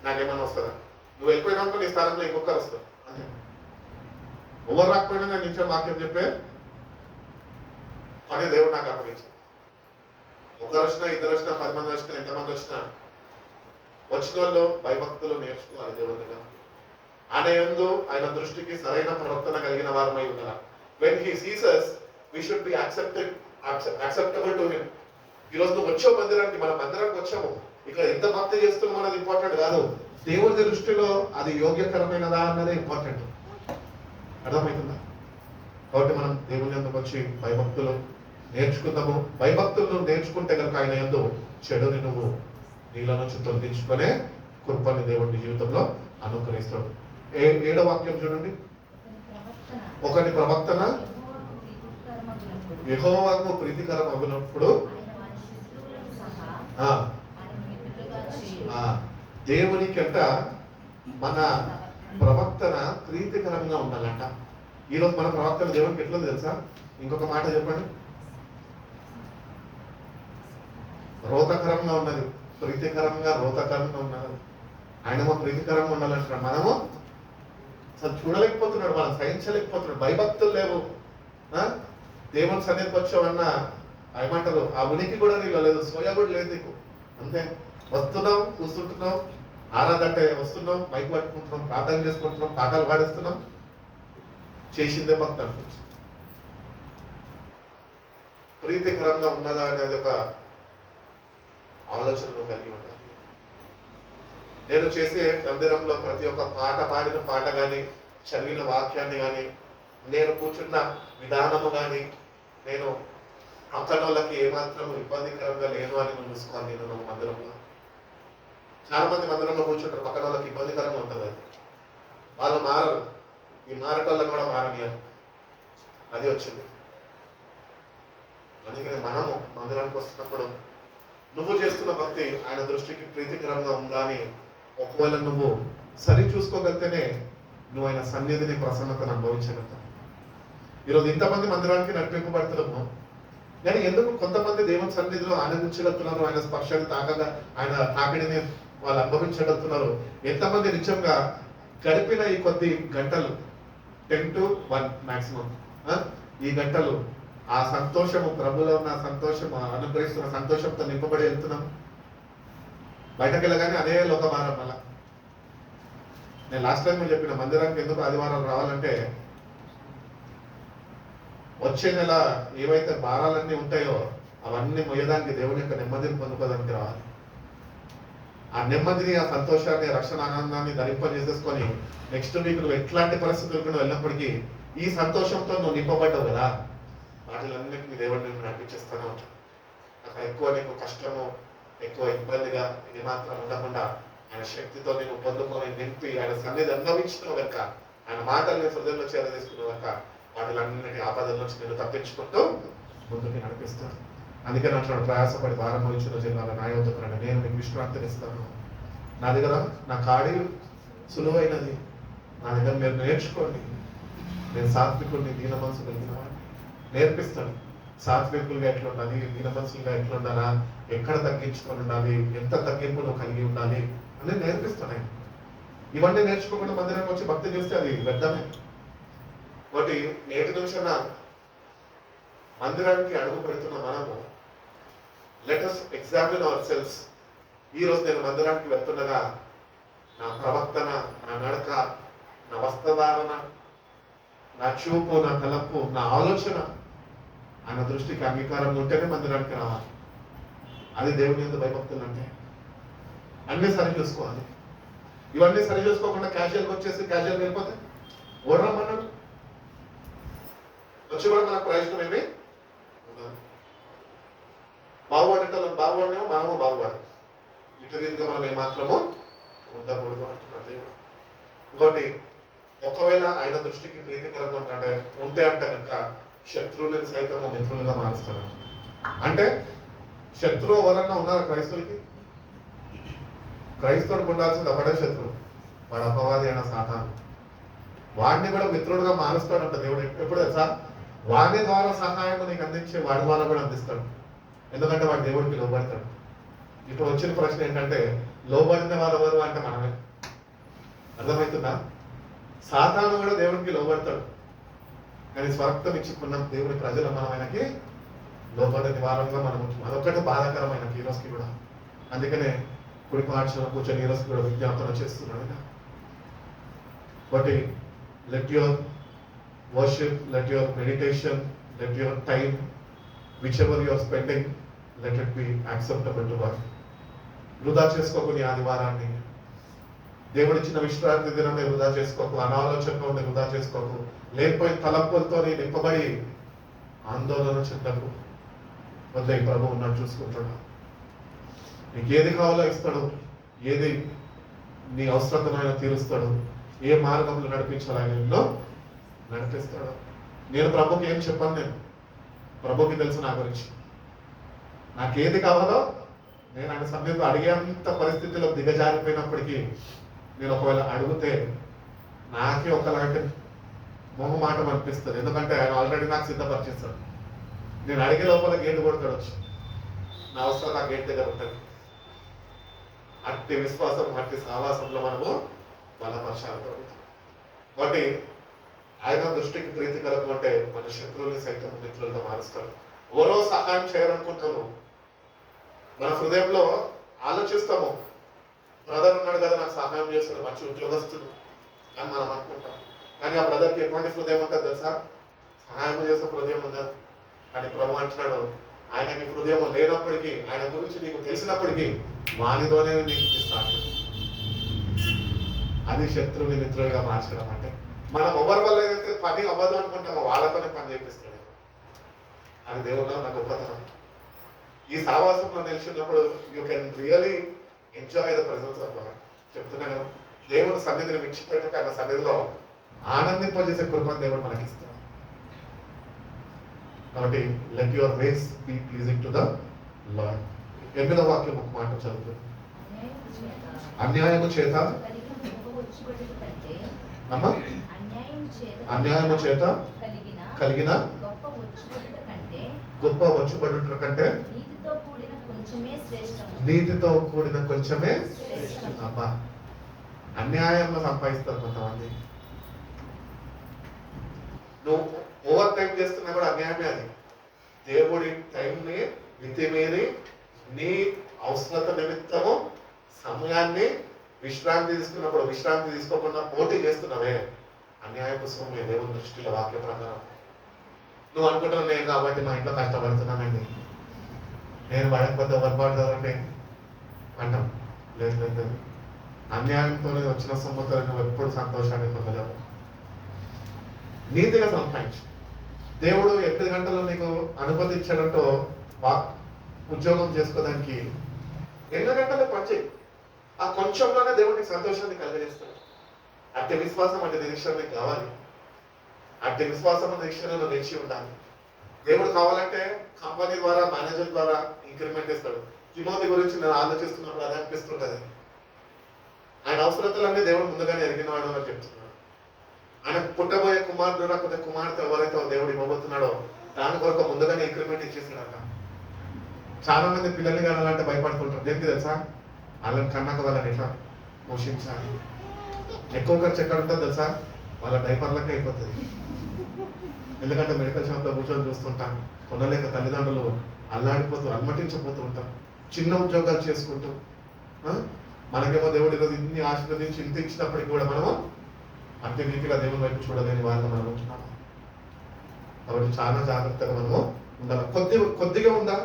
నాకేమన్నా వస్తుందా? నువ్వు వెళ్ళిపోయినాక నీ స్థానంలో ఇంకొకరు వస్తారు అంతే. ఎవరు రాకపోయినా నేను నిత్యం వాక్యం చెప్పే పని దేవుడు నాకు అప్పగించాడు. ఒకరు వచ్చినా, ఇద్దరు వచ్చినా, 10 మంది వచ్చినా, ఎంతమంది వచ్చినా, వచ్చిన వాళ్ళు భయభక్తులు నేర్చుకోవాలి దేవుని దగ్గర. ఆయన యందు ఆయన దృష్టికి సరైన ప్రవర్తన కలిగిన వారమై ఉండాలి. When he sees us, we should be acceptable to him. ఈరోజు నువ్వు వచ్చావు మందిరానికి, మన మందిరానికి వచ్చాము, ఇక్కడ ఎంత భక్తి చేస్తున్నాం అన్నది ఇంపార్టెంట్ కాదు. దేవుని దృష్టిలో అది యోగ్యకరమైనదా అన్నదే ఇంపార్టెంట్. అర్థమవుతుందా? కాబట్టి మనం దేవుని యందుకు వచ్చి భయభక్తులు నేర్చుకుందాము. భయభక్తులను నేర్చుకుంటే కనుక ఆయన యందు చెడుని నువ్వు నీళ్ళ నుంచి తొలగించుకునే కృపని దేవుడి జీవితంలో అనుగ్రహిస్తాడు. 7వ వాక్యం చూడండి. ఒకటి ప్రవక్తన యెహోవాకు ప్రీతికరం అగునప్పుడు దేవునికంట మన ప్రవక్తన ప్రీతికరంగా ఉండాలంట. ఈరోజు మన ప్రవక్తన దేవునికి ఎట్లా తెలుసా? ఇంకొక మాట చెప్పండి. రోతకరంగా ఉన్నది, ప్రీతికరంగా రోతకరంగా ఉన్నది. ఆయనేమో ప్రీతికరంగా ఉండాలంటున్నాడు, మనము అసలు చూడలేకపోతున్నాడు, మనం సహించలేకపోతున్నాడు. భయభక్తులు లేవు. దేవుని సన్నిధికి వచ్చావన్న ఏమంటారు, ఆ ఉనికి కూడా నీలో లేదు, సోయా కూడా లేదు నీకు. అంతే, వస్తున్నాం, కూర్చుంటున్నాం, ఆరాధంటే వస్తున్నాం, మైక్ పట్టుకుంటున్నాం, ప్రార్థన చేసుకుంటున్నాం, పాటలు పాడిస్తున్నాం, చేసిందే భక్తి అనుకోవచ్చు. ప్రీతికరంగా ఉన్నదా అనేది ఒక ఆలోచనలు కలిగి ఉండాలి. నేను చేసే మందిరంలో ప్రతి ఒక్క పాట, పాడిన పాట కానీ, చదివిన వాక్యాన్ని కానీ, నేను కూర్చున్న విధానము కానీ, నేను పక్కన వాళ్ళకి ఏమాత్రం ఇబ్బందికరంగా లేను అని నేను చూసుకోవాలి. నేను మందిరంలో చాలా మంది మందిరంలో కూర్చుంటారు, పక్కన వాళ్ళకి ఇబ్బందికరంగా ఉంటుంది. అది వాళ్ళు మారరు, ఈ మారటోళ్ళని కూడా మారనియాలి. అది వచ్చింది. అందుకని మనము మందిరానికి వస్తున్నప్పుడు నువ్వు చేస్తున్న భక్తి ఆయన దృష్టికి ప్రీతికరంగా ఉందా అని ఒకవేళ నువ్వు సరి చూసుకోగలితేనే నువ్వు ఆయన సన్నిధిని, ప్రసన్నతను అనుభవించగలుగుతావు. ఈరోజు ఇంతమంది మందిరానికి నడిపింపబడుతున్నాము, కానీ ఎందుకు కొంతమంది దేవుని సన్నిధిలో ఆనందించగలుగుతున్నారు, ఆయన స్పర్శని తాకగా ఆయన తాకిడిని వాళ్ళు అనుభవించగలుగుతున్నారు. ఎంతమంది నిజంగా గడిపిన ఈ కొద్ది గంటలు 10 to 1 మాక్సిమం, ఈ గంటలు ఆ సంతోషము, ప్రభులో ఉన్న సంతోషము, అనుగ్రహిస్తున్న సంతోషంతో నింపబడి వెళ్తున్నాం. బయటకు వెళ్ళగానే అదే లోక భారం. మళ్ళా నేను లాస్ట్ టైం చెప్పిన మందిరానికి ఎందుకు ఆదివారం రావాలంటే, వచ్చే నెల ఏవైతే భారాలన్నీ ఉంటాయో అవన్నీ మొయ్యడానికి, దేవుని యొక్క నెమ్మదిని పొందుకోవడానికి రావాలి. ఆ నెమ్మదిని, ఆ సంతోషాన్ని, రక్షణ ఆనందాన్ని ధరింపజేసేసుకొని నెక్స్ట్ వీక్ నువ్వు ఎట్లాంటి పరిస్థితులకు నువ్వు వెళ్ళినప్పటికీ ఈ సంతోషంతో నువ్వు నింపబడ్డావు కదా, వాటిలన్నింటినీ దేవుడు నేను నడిపించేస్తూనే ఉంటాను. అక్కడ ఎక్కువ నీకు కష్టము, ఎక్కువ ఇబ్బందిగా ఇది మాత్రం ఉండకుండా ఆయన శక్తితో నేను పొందుకొని నింపి ఆయన సన్నిధి అనుభవించిన కనుక, ఆయన మాటల్ని హృదయంలో చేరదీసుకున్న కనుక వాటిలన్నింటి ఆపదల నుంచి నేను తప్పించుకుంటూ ముందుకు నడిపిస్తాను. అందుకే అంటున్నాడు, ప్రయాసపడి భారం వహించిన జిల్లాల న్యాయోదకుడు నేను మీకు విశ్రాంతినిస్తాను. నా దగ్గర నా కాడి సులువైనది, నా దగ్గర మీరు నేర్చుకోండి. నేను సాత్వికుడిని, దీన మనసు కలిగిన వాడిని నేర్పిస్తాను. సాత్వికులుగా ఎట్లా ఉండాలి, దీన మనసులుగా ఎట్లా ఉండాలా, ఎక్కడ తగ్గించుకొని ఉండాలి, ఎంత తగ్గింపు నువ్వు కలిగి ఉండాలి అని నేర్పిస్తాను. ఇవన్నీ నేర్చుకోకుండా మందిరానికి వచ్చి భక్తి చేస్తే అది వ్యర్థమే. ఒకటి నేటి నిమిషాన మందిరానికి అడుగు పెడుతున్న మనము let us examine our cells. ఈరోజు నేను మందిరానికి వెళ్తుండగా నా ప్రవర్తన, నా నడక, నా వస్త్రధారణ, నా చూపు, నా తలంపు, నా ఆలోచన ఆయన దృష్టికి అంగీకారం ఉంటేనే మందిరానికి రావాలి. అది దేవుని యందు భయభక్తులు అంటే అన్నీ సరి చూసుకోవాలి. ఇవన్నీ సరి చూసుకోకుండా క్యాజువల్గా వచ్చేసి క్యాజువల్గా వెళ్ళిపోతే ఓడరమ్మన్నాడు వచ్చి కూడా మనకు ప్రయోజనం ఏమి బాగుపడేటోళ్ళని బాగుపడినామో మనము బాగుపడాలి. ఇటు రీతిగా మనం ఏమాత్రము ఉండకూడదు అంటున్నాడు దేవుడు. ఇంకోటి, ఒకవేళ ఆయన దృష్టికి ప్రీతికరంగా ఉంటే అంటే కనుక శత్రువులను సైతం మిత్రులుగా మారుస్తాడు. అంటే శత్రువు ఎవరన్నా ఉన్నారా క్రైస్తవులకి? క్రైస్తవుడికి ఉండాల్సింది ఒకటే శత్రువు, వాడు అపవాది అయిన సాతాను. వాడిని కూడా మిత్రుడుగా మారుస్తాడంట దేవుడు. ఎప్పుడు తెలుసా? వాడి ద్వారా సహాయం నీకు అందించే వాడి ద్వారా కూడా అందిస్తాడు. ఎందుకంటే వాడు దేవుడికి లోబడతాడు. ఇప్పుడు వచ్చిన ప్రశ్న ఏంటంటే, లోబడిన వారు ఎవరు అంటే మనమే. అర్థమవుతుందా? సాతాను కూడా దేవుడికి లోబడతాడు, కానీ స్వార్థం ఇచ్చుకున్న దేవుడి ప్రజలు మనం ఆయనకి లోబడని వారంగా మనం అదొక్కటి బాధాకరమైన ఈరోజుకి కూడా. అందుకనే కుడి పాఠశాల కూర్చొని ఈరోజుకి కూడా విజ్ఞాపన చేస్తున్నాడు. But let your worship, let your meditation, let your time, whichever you are spending, let it be acceptable to God. వృధా చేసుకోకు నీ ఆదివారాన్ని. దేవుడిచ్చిన విశ్రాంతి దినాన్ని వృధా చేసుకోకు, అనాలోచనతో వృధా చేసుకోకు, లేకపోయిన తలంపులతో నింపబడి ఆందోళన చెందకు. వద్ద ప్రభు ఉన్నాడు, చూసుకుంటాడు. నీకు ఏది కావాలో ఇస్తాడు, ఏది నీ అవసరతను ఆయన తీరుస్తాడు, ఏ మార్గంలో నడిపించాలి ఆయన ఎన్నో నడిపిస్తాడు. నేను ప్రభుకి ఏం చెప్పాను? నేను ప్రభుకి తెలుసు నా గురించి. నాకేది కావాలో నేను ఆయన సన్నిధిలో అడిగేంత పరిస్థితిలో దిగజారిపోయినప్పటికీ నేను ఒకవేళ అడిగితే నాకే ఒకలాంటి మొహమాటం అనిపిస్తుంది. ఎందుకంటే ఆయన ఆల్రెడీ నాకు సిద్ధపరిచేస్తాడు. నేను అడిగే లోపల గేటు కొడతాడు వచ్చి, నా అవసరం నా గేట్ దగ్గర ఉంటుంది. అట్టి విశ్వాసం, అట్టి సావాసంలో మనము బలపరచాలి. కాబట్టి ఆయన దృష్టికి ప్రీతికరం అంటే మన శత్రువుల్ని సైతం మిత్రులుగా మారుస్తాడు. ఎవరో సహాయం చేయాలనుకుంటాము, మన హృదయంలో ఆలోచిస్తాము, బ్రదర్ ఉన్నాడు కదా నాకు సహాయం చేస్తాడు, మంచి ఉద్యోగస్తుడు అని మనం అనుకుంటాం. కానీ ఆ బ్రదర్కి ఎటువంటి హృదయం ఉంటుంది తెలుసా? సహాయం చేసే హృదయం ఉండదు. కానీ ప్రభు అంటున్నాడు, ఆయన నీ హృదయం లేనప్పటికీ, ఆయన గురించి నీకు తెలిసినప్పటికీ వానితోనే నీకు ఇస్తాడు. అది శత్రువుని మిత్రులుగా మార్చడం అంటే. మనం ఎవరి వల్ల ఏదైతే పని అవ్వదు అనుకుంటామో వాళ్ళతోనే పని చేపిస్తాడు. అది దేవుళ్ళ నా గొప్పతనం. ఈ సావాసంలో నిలిచినప్పుడు you can really enjoy the presence of God. చెప్తున్నాను, దేవుడు సన్నిధిని విడిచిపెట్టక ఆయన సన్నిధిలో ఆనందింపజేసే కృపను దేవుడు మనకి ఇస్తాడు. కాబట్టి let your ways be pleasing to the Lord. 8వ వాక్యం ఒక మాట చదువుతుంది. అన్యాయము చేత అమ్మా, అన్యాయము చేత కలిగిన గొప్ప వచ్చుబడుట కంటే నీతితో కూడిన కొంచెమే అబ్బా. అన్యాయంగా సంపాదిస్తారు కొంతమంది. నువ్వు ఓవర్ టైం చేస్తున్నా కూడా అన్యాయమే అది. దేవుడి టైంని మితిమీరి నీ అవసరత నిమిత్తము సమయాన్ని విశ్రాంతి తీసుకోకుండా పోటీ చేస్తున్నావే, అన్యాయపు సొమ్మే దేవుని దృష్టిలో వాక్య ప్రకారం. నువ్వు అనుకుంటున్నావు నేను కాబట్టి మా ఇంట్లో కష్టపడుతున్నానండి, నేను పడకపోతే ఎవరు పడతారండి అంటాం. లేదు లేదు లేదు, అన్యాయంతో వచ్చిన సొమ్ముతో నువ్వు ఎప్పుడు సంతోషాన్ని పొందలేవు. నీతిగా సంపాదించు. దేవుడు 8 గంటలు నీకు అనుమతి ఇచ్చాడంటో ఉద్యోగం చేసుకోవడానికి 8 గంటలే పనిచేయి. ఆ కొంచెంలోనే దేవుడికి సంతోషాన్ని కలిగజేస్తాడు. అట్టి విశ్వాసం అంటే నిరీక్షణ నీకు కావాలి. అట్టి విశ్వాసం నిరీక్షణలో నిలిచి ఉండాలి. దేవుడు కావాలంటే కంపెనీ ద్వారా, మేనేజర్ ద్వారా ఇంక్రిమెంట్ ఇస్తాడు. తిమోతి గురించి నేను ఆలోచిస్తున్నప్పుడు అది అనిపిస్తుంటది. ఆయన అవసరతలన్నీ దేవుడు ముందుగానే ఎరిగినవాడు అని చెప్తున్నాడు. ఆయన పుట్టబోయే కుమారుడు లేకపోతే కుమార్తె ఎవరైతే దేవుడు ఇవ్వబోతున్నాడో దాని కొరకు ముందుగానే ఇంక్రిమెంట్ ఇచ్చేసినాక. చాలా మంది పిల్లల్ని కనాలంటే భయపడుతుంటారు. దేనికి తెలుసా? వాళ్ళని కన్నాక వాళ్ళని ఎట్లా పోషించాలి. ఎక్కువ ఖర్చు ఎక్కడ ఉంటుందో తెలుసా? వాళ్ళ డైపర్లకే అయిపోతుంది. ఎందుకంటే మెడికల్ షాప్లో కూర్చొని చూస్తుంటాం, కొనలేక తల్లిదండ్రులు అల్మటించిపోతూ ఉంటారు. చిన్న ఉద్యోగాలు చేసుకుంటూ మనకేమో దేవుడు ఈరోజు ఇన్ని ఆశీర్వదించి ఇంత ఇచ్చినప్పటికీ కూడా మనము అంతే రీతిగా దేవుని వైపు చూడలేని వారిగా మనం ఉంటున్నాము. కాబట్టి చాలా జాగ్రత్తగా మనము ఉండాలి. కొద్దిగా ఉందా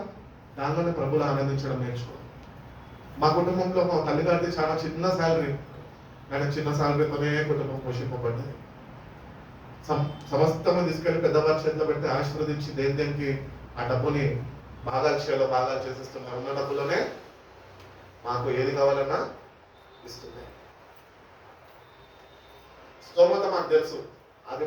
దానిలోనే ప్రభువులు ఆనందించడం నేర్చుకోవాలి. మా కుటుంబంలో మా తల్లిగారిది చాలా చిన్న శాలరీ, కానీ చిన్న శాలరీతోనే కుటుంబం పోషింపబడ్డది. సమస్తము తీసుకెళ్లి పెద్దవారి చేతిలో పెడితే ఆశీర్వదించి దేనికి ఆ డబ్బుని భాగాలు చేసేస్తున్నారు. ఉన్న డబ్బులోనే మాకు ఏది కావాలన్నా ఇస్తుంది. స్తోమత మాకు తెలుసు, అది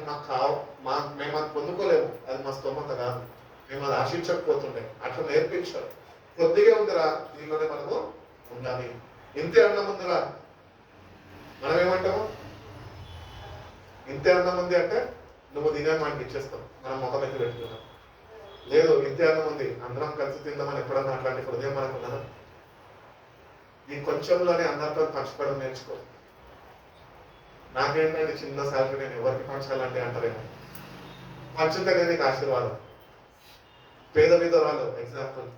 మేము అది పొందుకోలేము. అది మా స్తోమత కాదు, మేము అది ఆశించకపోతుండే. అట్లా నేర్పించారు. కొద్దిగా ఉందిరా, దీనిలోనే మనము ఉండాలి. ఇంతే అన్నం ఉందిరా, మనం ఏమంటాము? ఇంతే అన్నం ఉంది అంటే నువ్వు తినే మనకి ఇచ్చేస్తాం, మనం ముఖం ఎత్తి పెట్టుకున్నాం. లేదు, ఇంతే అన్నం ఉంది అందరం కలిసి తిందామని ఎప్పుడన్నా అట్లాంటి హృదయం మనకు ఉన్నదా? ఈ కొంచెంలోనే అందరితో పంచుకోవడం నేర్చుకో. నాకేంటంటే చిన్న శాలరీ, నేను ఎవరికి పంచాలంటే అంటారేమో. పంచుంటే నీకు ఆశీర్వాదం. పేద విధవాళ్ళు ఎగ్జాంపుల్,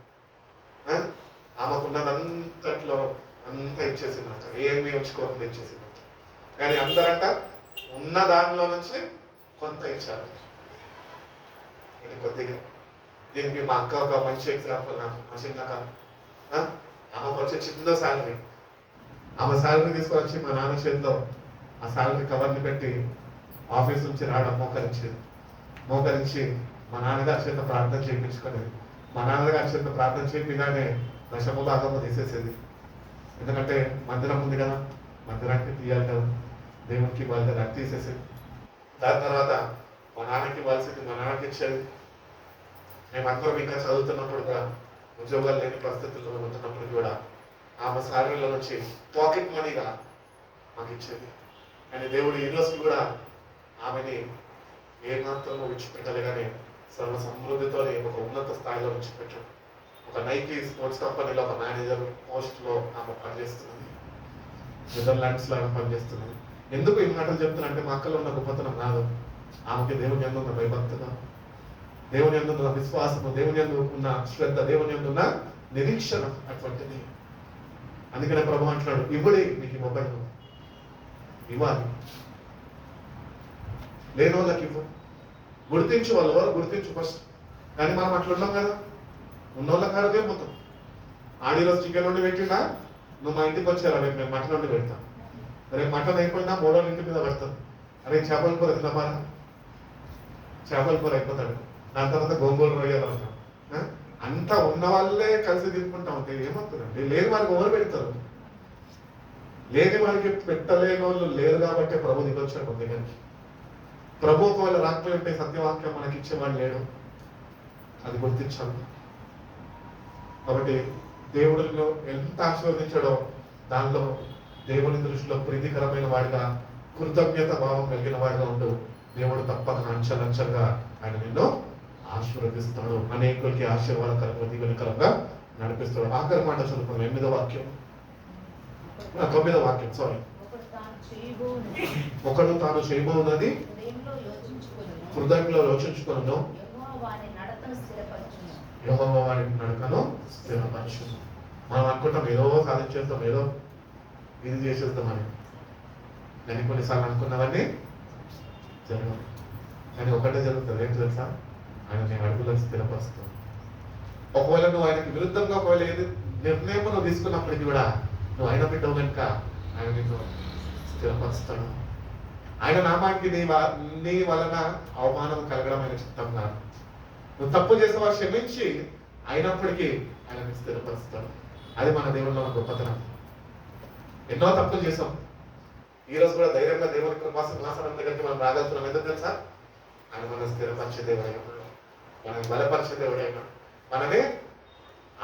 ఆమెకున్నదంతట్లో అంతా ఇచ్చేసిందంట, ఏమి ఉంచుకోకుండా ఇచ్చేసిందంట. కానీ అందరంట ఉన్న దానిలో నుంచి కొంత ఇచ్చారు. ఇది కొద్దిగా. దీనికి మా అక్క ఒక మంచి ఎగ్జాంపుల్. మా చిన్నక్క, ఆమెకు వచ్చే చిన్న శాలరీ, ఆమె శాలరీ తీసుకొని వచ్చి మా నాన్న చేతిలో ఆ శాలరీ కవర్ని పెట్టి ఆఫీస్ నుంచి రావడం మోకరించి మా నాన్నగారి చేత ప్రార్థన చేయించుకునేది. మా నాన్నగారి చేత ప్రార్థన చేపిగానే దశమ భాగము తీసేసేది. ఎందుకంటే మందిరం ఉంది కదా, మందిరానికి తీయాలి కదా, దేవునికి ఇవ్వాలి కదా, అది తీసేసేది. దాని తర్వాత మా నాన్నకి ఇవ్వాల్సింది మా నాన్నకి ఇచ్చేది. మేమందరం ఇంకా చదువుతున్నప్పుడు కూడా, ఉద్యోగాలు లేని పరిస్థితుల్లో ఉంటున్నప్పుడు కూడా ఆమె శాలరీలో నుంచి పాకెట్ మనీగా మాకు ఇచ్చేది. కానీ దేవుడు ఈ రోజుకి కూడా ఆమెని ఏ మాత్రం విడిచిపెట్టాలి, కానీ సర్వ సమృద్ధితో ఒక ఉన్నత స్థాయిలో విడిచిపెట్టాడు. ఒక నైకీ స్పోర్ట్స్ కంపెనీలో ఒక మేనేజర్ పోస్ట్లో ఆమె పనిచేస్తున్నది. నెదర్లాండ్స్లో ఆమె పనిచేస్తున్నది. ఎందుకు ఈ మాటలు చెప్తున్నా మా అక్కలో ఉన్న గొప్పతనం కాదు, ఆమెకి దేవుని యందు ఉన్న భయభక్తుగా, దేవుని యందు ఉన్న విశ్వాసము, దేవుని యందు ఉన్న శ్రద్ధ, దేవుని యందు ఉన్న నిరీక్షణ అటువంటిది. అందుకనే ప్రభు అంటున్నాడు, ఇవ్వడే మీకు ఇవ్వబడి ఇవ్వాలి, లేని వాళ్ళకి ఇవ్వు. గుర్తించు, వాళ్ళు ఎవరు గుర్తించు ఫస్ట్. కానీ మనం అట్లా ఉన్నాం కదా, ఉన్నోళ్ళ కాడకే పోతాం. ఆడిరోజు చికెన్ వండి పెట్టినా, నువ్వు మా ఇంటికి వచ్చారా, రేపు మేము మటన్ వండి పెడతాం. రేపు మటన్ అయిపోయినా 3వ ఇంటి మీద పడతాం. అరే చేపల కూర తినమారా, చేపల కూర అయిపోతాడు. దాని తర్వాత గోంగూర రొయ్యలు అంటాం. అంతా ఉన్న వాళ్ళే కలిసి తినుకుంటా ఉంటే ఏమవుతుందండి? లేని వారికి ఎవరు పెడతారు? లేని వారికి పెట్టలేని వాళ్ళు లేరు కాబట్టి ప్రభు దిగొచ్చాడు మన దగ్గరికి. ప్రభుత్వం వాళ్ళు రాకపోయింటే సత్యవాక్యం మనకి ఇచ్చేవాడు లేడు, అది గుర్తించాలి. కాబట్టి దేవుడిలో ఎంత ఆశీర్వదించాడో దానిలో దేవుని దృష్టిలో ప్రీతికరమైన వాడిగా, కృతజ్ఞత భావం కలిగిన వాడిగా ఉంటూ దేవుడు తప్పక అంచెలంచెలుగా ఆయన నిన్ను ఆశీర్వదిస్తాడు. అనేకులకి ఆశీర్వాదకరంగా, దీవెనకరంగా నడిపిస్తాడు. ఆఖరి మాట చదువుకున్నాం, 8వ వాక్యం, 9వ వాక్యం, సారీ. ఒకడు తాను చేయబోనది హృదయంలో యోచించుకొనును, యెహోవా వాడి నడకను స్థిరపరచు. మనం అనుకుంటాం ఏదో సాధించేస్తాం, ఏదో ఇది చేసేస్తామని. నేను కొన్నిసార్లు అనుకున్నవన్నీ జరగవు. కానీ ఒకటే జరుగుతుంది, ఏంటి తెలుసా? ఆయన నేను అడుగులను స్థిరపరుస్తాను. ఒకవేళ నువ్వు ఆయనకి విరుద్ధంగా ఒకవేళ ఏది నిర్ణయం నువ్వు తీసుకున్నప్పటికీ కూడా నువ్వు ఆయన బిడ్డవు కనుక ఆయన నిన్ను స్థిరపరుస్తాడు. ఆయన నామానికి నీ వలన అవమానం కలగడం ఆయన చిత్తం కాదు. నువ్వు తప్పు చేసే వారు క్షమించి అయినప్పటికీ ఆయన స్థిరపరుస్తాడు. అది మన దేవుళ్ళలో ఉన్న గొప్పతనం. ఎన్నో తప్పులు చేసాం. ఈ రోజు కూడా ధైర్యంగా దేవుని కృపాసనం దగ్గరికి మనం రాగలుగుతున్నాం. ఎందుకు తెలుసా? ఆయన మనం స్థిరపరిచే దేవుడైనా, మనం బలపరిచే దేవుడైనా, మనమే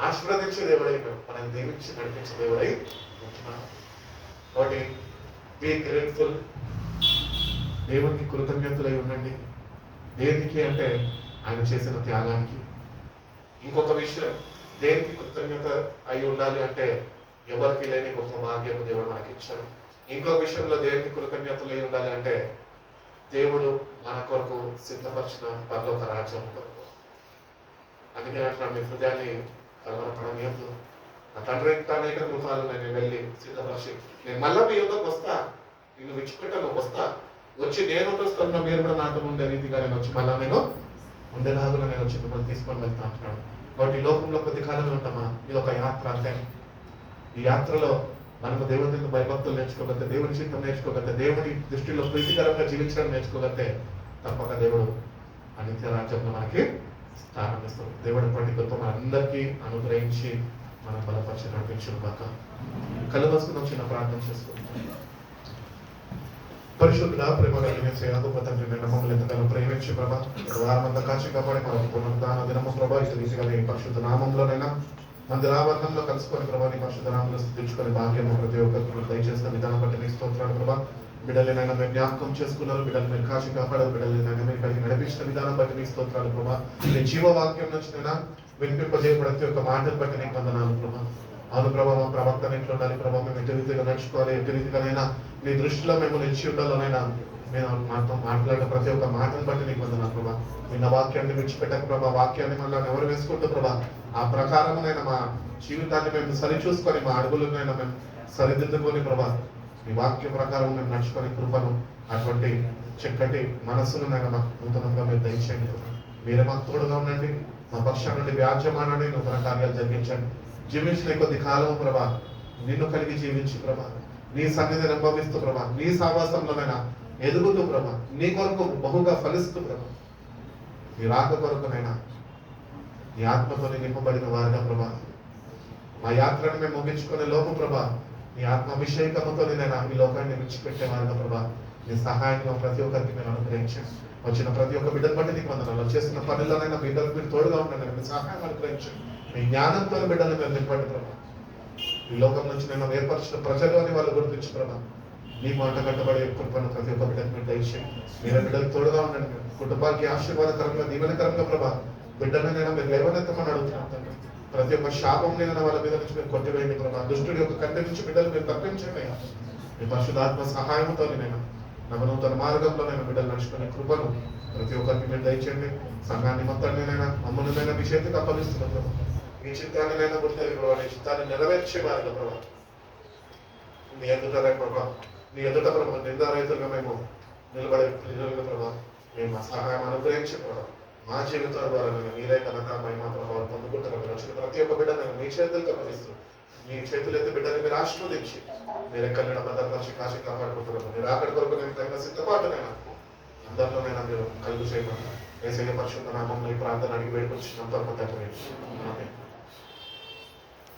ఆశీర్వదించే దేవుడైనా, మనం దీవించి నడిపించే దేవుడై ఉంటున్నాం. కాబట్టి బీ గ్రేట్ఫుల్. దేవునికి కృతజ్ఞతలై ఉండండి. దేనికి అంటే ఆయన చేసిన త్యాగానికి. ఇంకొక విషయం, దేనికి కృతజ్ఞత అయి ఉండాలి అంటే ఎవరికి లేని గొప్ప భాగ్యం దేవుడు మనకి ఇచ్చాడు. ఇంకొక విషయంలో దేనికి కృతజ్ఞతలు అయి ఉండాలి అంటే దేవుడు మన కొరకు సిద్ధపరిచిన పరలోక రాజ్యం కొరకు. అందుకే అట్లా మీ హృదయాన్ని కలవరపడలేదు. నా తండ్రి అనేక గృహాలు నేను వెళ్ళి సిద్ధపరిచి నేను మళ్ళా మీ యుద్ధకు వస్తా, నేను విడిచిపెట్టాను, వస్తా, వచ్చి నేను వస్తున్నా, మీరు కూడా నాతో ఉండే రీతిగా నేను వచ్చి మళ్ళా నేను ఉండేలాగా నేను వచ్చి మిమ్మల్ని తీసుకొని వెళ్తా అంటున్నాడు. కాబట్టి ఈ లోకంలో కొద్ది కాలమే ఉంటామా? ఇది ఒక యాత్ర అంతే. ఈ యాత్రలో మనకు దేవుని భయభక్తులు నేర్చుకోగలిగితే, దేవుని చిత్తం నేర్చుకోగలిగితే, దేవుని దృష్టిలో ప్రీతికరంగా జీవించడం నేర్చుకోగలిగితే తప్పక దేవుడు అనిత్య రాజ్యంలో మనకి స్థానం ఇస్తాడు. దేవుడు అటువంటి గొప్ప మనందరికీ అనుగ్రహించి మనం బలపరిచి నడిపించడం కాక. కళ్ళు మూసుకుని చిన్న ప్రార్థన చేసుకుంటాం. పరిశుద్ధుడా, ప్రేమ కలిగిన గొప్ప తండ్రి, నేను మమ్మల్ని ఎంతగానో ప్రేమించి ప్రభా వారమంతా కాచి కాపాడి మన పునరుద్ధాన దినము ప్రభా ఇటు రీతిగా నీ పరిశుద్ధ నామంలోనైనా మందిరావరణంలో కలుసుకొని ప్రభా నీ పరిశుద్ధ నామంలో స్థితించుకొని భాగ్యం ప్రతి ఒక్కరికి దయచేసిన విధానం బట్టి నీ స్తోత్రాలు ప్రభా. బిడ్డలైనా మీరు జ్ఞాపకం చేసుకున్నారు, బిడ్డలు మీరు కాచి కాపాడారు, బిడ్డలైనా మీరు కలిగి నడిపించిన విధానం బట్టి నీ స్తోత్రాలు ప్రభా. నీ జీవవాక్యం నుంచి నైనా వినిపింపజేయ ప్రతి ఒక్క మాటను బట్టి నీకు వందనాలు ప్రభా. అవును ప్రభావ, మా ప్రవర్తన ఎట్లా ఉండాలి ప్రభావ, మేము ఎటు రీతిగా నడుచుకోవాలి, ఎటు రీతిగానైనా నీ దృష్టిలో మేము నిలిచి ఉండాలనైనా నేను మాతో మాట్లాడిన ప్రతి ఒక్క మాటను బట్టి నీకు వందనాలు ప్రభా. నిన్న వాక్యాన్ని విడిచిపెట్టక ప్రభా, వాక్యాన్ని మళ్ళీ ఎవరు వేసుకుంటూ ప్రభా ఆ ప్రకారమునైనా మా జీవితాన్ని మేము సరిచూసుకొని మా అడుగులనైనా మేము సరిదిద్దుకొని ప్రభా ఈ వాక్య ప్రకారం మేము నడుచుకొని కృపను అటువంటి చక్కటి మనస్సును మాకు నూతనంగా మీరు దయచేయండి. మీరే మాకు తోడుగా ఉండండి. మా పక్షాల నుండి వ్యాజ్యమానండి నూతన కార్యాలు జరిగించండి. జీవించిన కొద్ది కాలము ప్రభా నిన్ను కలిగి జీవించి ప్రభా నీ సన్నిధిని అనుభవిస్తూ ప్రభా నీ సావాసంలోనైనా ఎదుగుతూ ప్రభా నీ కొరకు బహుగా ఫలిస్తూ ప్రభా నీ రాక కొరకునైనా నీ ఆత్మతో నింపబడిన వారిగా ప్రభా మా యాత్రను మేము ముగించుకునే లోపు ప్రభా నీ ఆత్మాభిషేకముతో నేను ఈ లోకాన్ని విడిచిపెట్టే వారిగా ప్రభా నీ సహాయంగా ప్రతి ఒక్కరికి నేను అనుగ్రహించాను. వచ్చిన ప్రతి ఒక్క బిడ్డను బట్టి నీకు వందనాలు. చేస్తున్న పనుల్లోనైనా బిడ్డలకు మీరు తోడుగా ఉండండి. మీ సహాయం అనుగ్రహించండి. మీ జ్ఞానంతో బిడ్డలు మీరు నింపండి ప్రభా. ఈ లోకం నుంచి నేను ఏర్పరిచిన ప్రజలు అని వాళ్ళు గుర్తించి ప్రభా నీ మాట కట్టబడే కృపను ప్రతి ఒక్క బిడ్డకు మీరు దయచేయండి. మీరు బిడ్డలకు తోడుగా ఉండండి. కుటుంబానికి ఆశీర్వాదకరంగా దీవెనకరంగా ప్రభా బిడ్డలనైనా మీరు లేవనెత్తమని అడుగుతున్నాం తండ్రి. ప్రతి ఒక్క శాపం నేను వాళ్ళ మీద నుంచి మీరు కొట్టివేయండి ప్రభా. దుష్టుడి యొక్క కంటి నుంచి బిడ్డలు మీరు తప్పించండి అయ్యా. మీ పరిశుద్ధాత్మ సహాయంతో నేను నవనూతన మార్గంలో నేను బిడ్డలు నడుచుకునే కృపను ప్రతి ఒక్కరికి మీరు దయచేయండి. సంఘాన్ని మొత్తాన్నినైనా మమ్మల్ని మీ చేతికి అప్పగిస్తున్న ప్రభా మీ చిత్తాన్నినైనా గుర్తెరిగి ప్రభా నీ చిత్తాన్ని నెరవేర్చే వారిగా ప్రభా నీ ఎదుట ప్రభా నీ ఎదుట ప్రభా నిర్ధారితులుగా మేము నిలబడే ప్రజలుగా ప్రభా మేము మా సహాయం అనుగ్రహించే ప్రభా మా జీవితాల ద్వారా నేను మీరే కనుక మహిమా ప్రభావం పొందుకుంటున్నాను. వచ్చిన ప్రతి ఒక్క బిడ్డ నేను మీ చేతులకు అప్పగిస్తూ మీ చేతులు ఎత్తి బిడ్డని మీరు ఆశీర్వదించి మీరు ఎక్కడ భద్రపరిచి కాశీ కాపాడుకుంటున్నాను. మీరు అక్కడి కొరకు నేను తగిన సిద్ధపాటునైనా అందరిలోనైనా మీరు కలుగు చేయమన్నా ఏసయ్య పరిశుద్ధ నామంలో ఈ ప్రార్థన అడిగి వేడుకొచ్చినంత తండ్రి.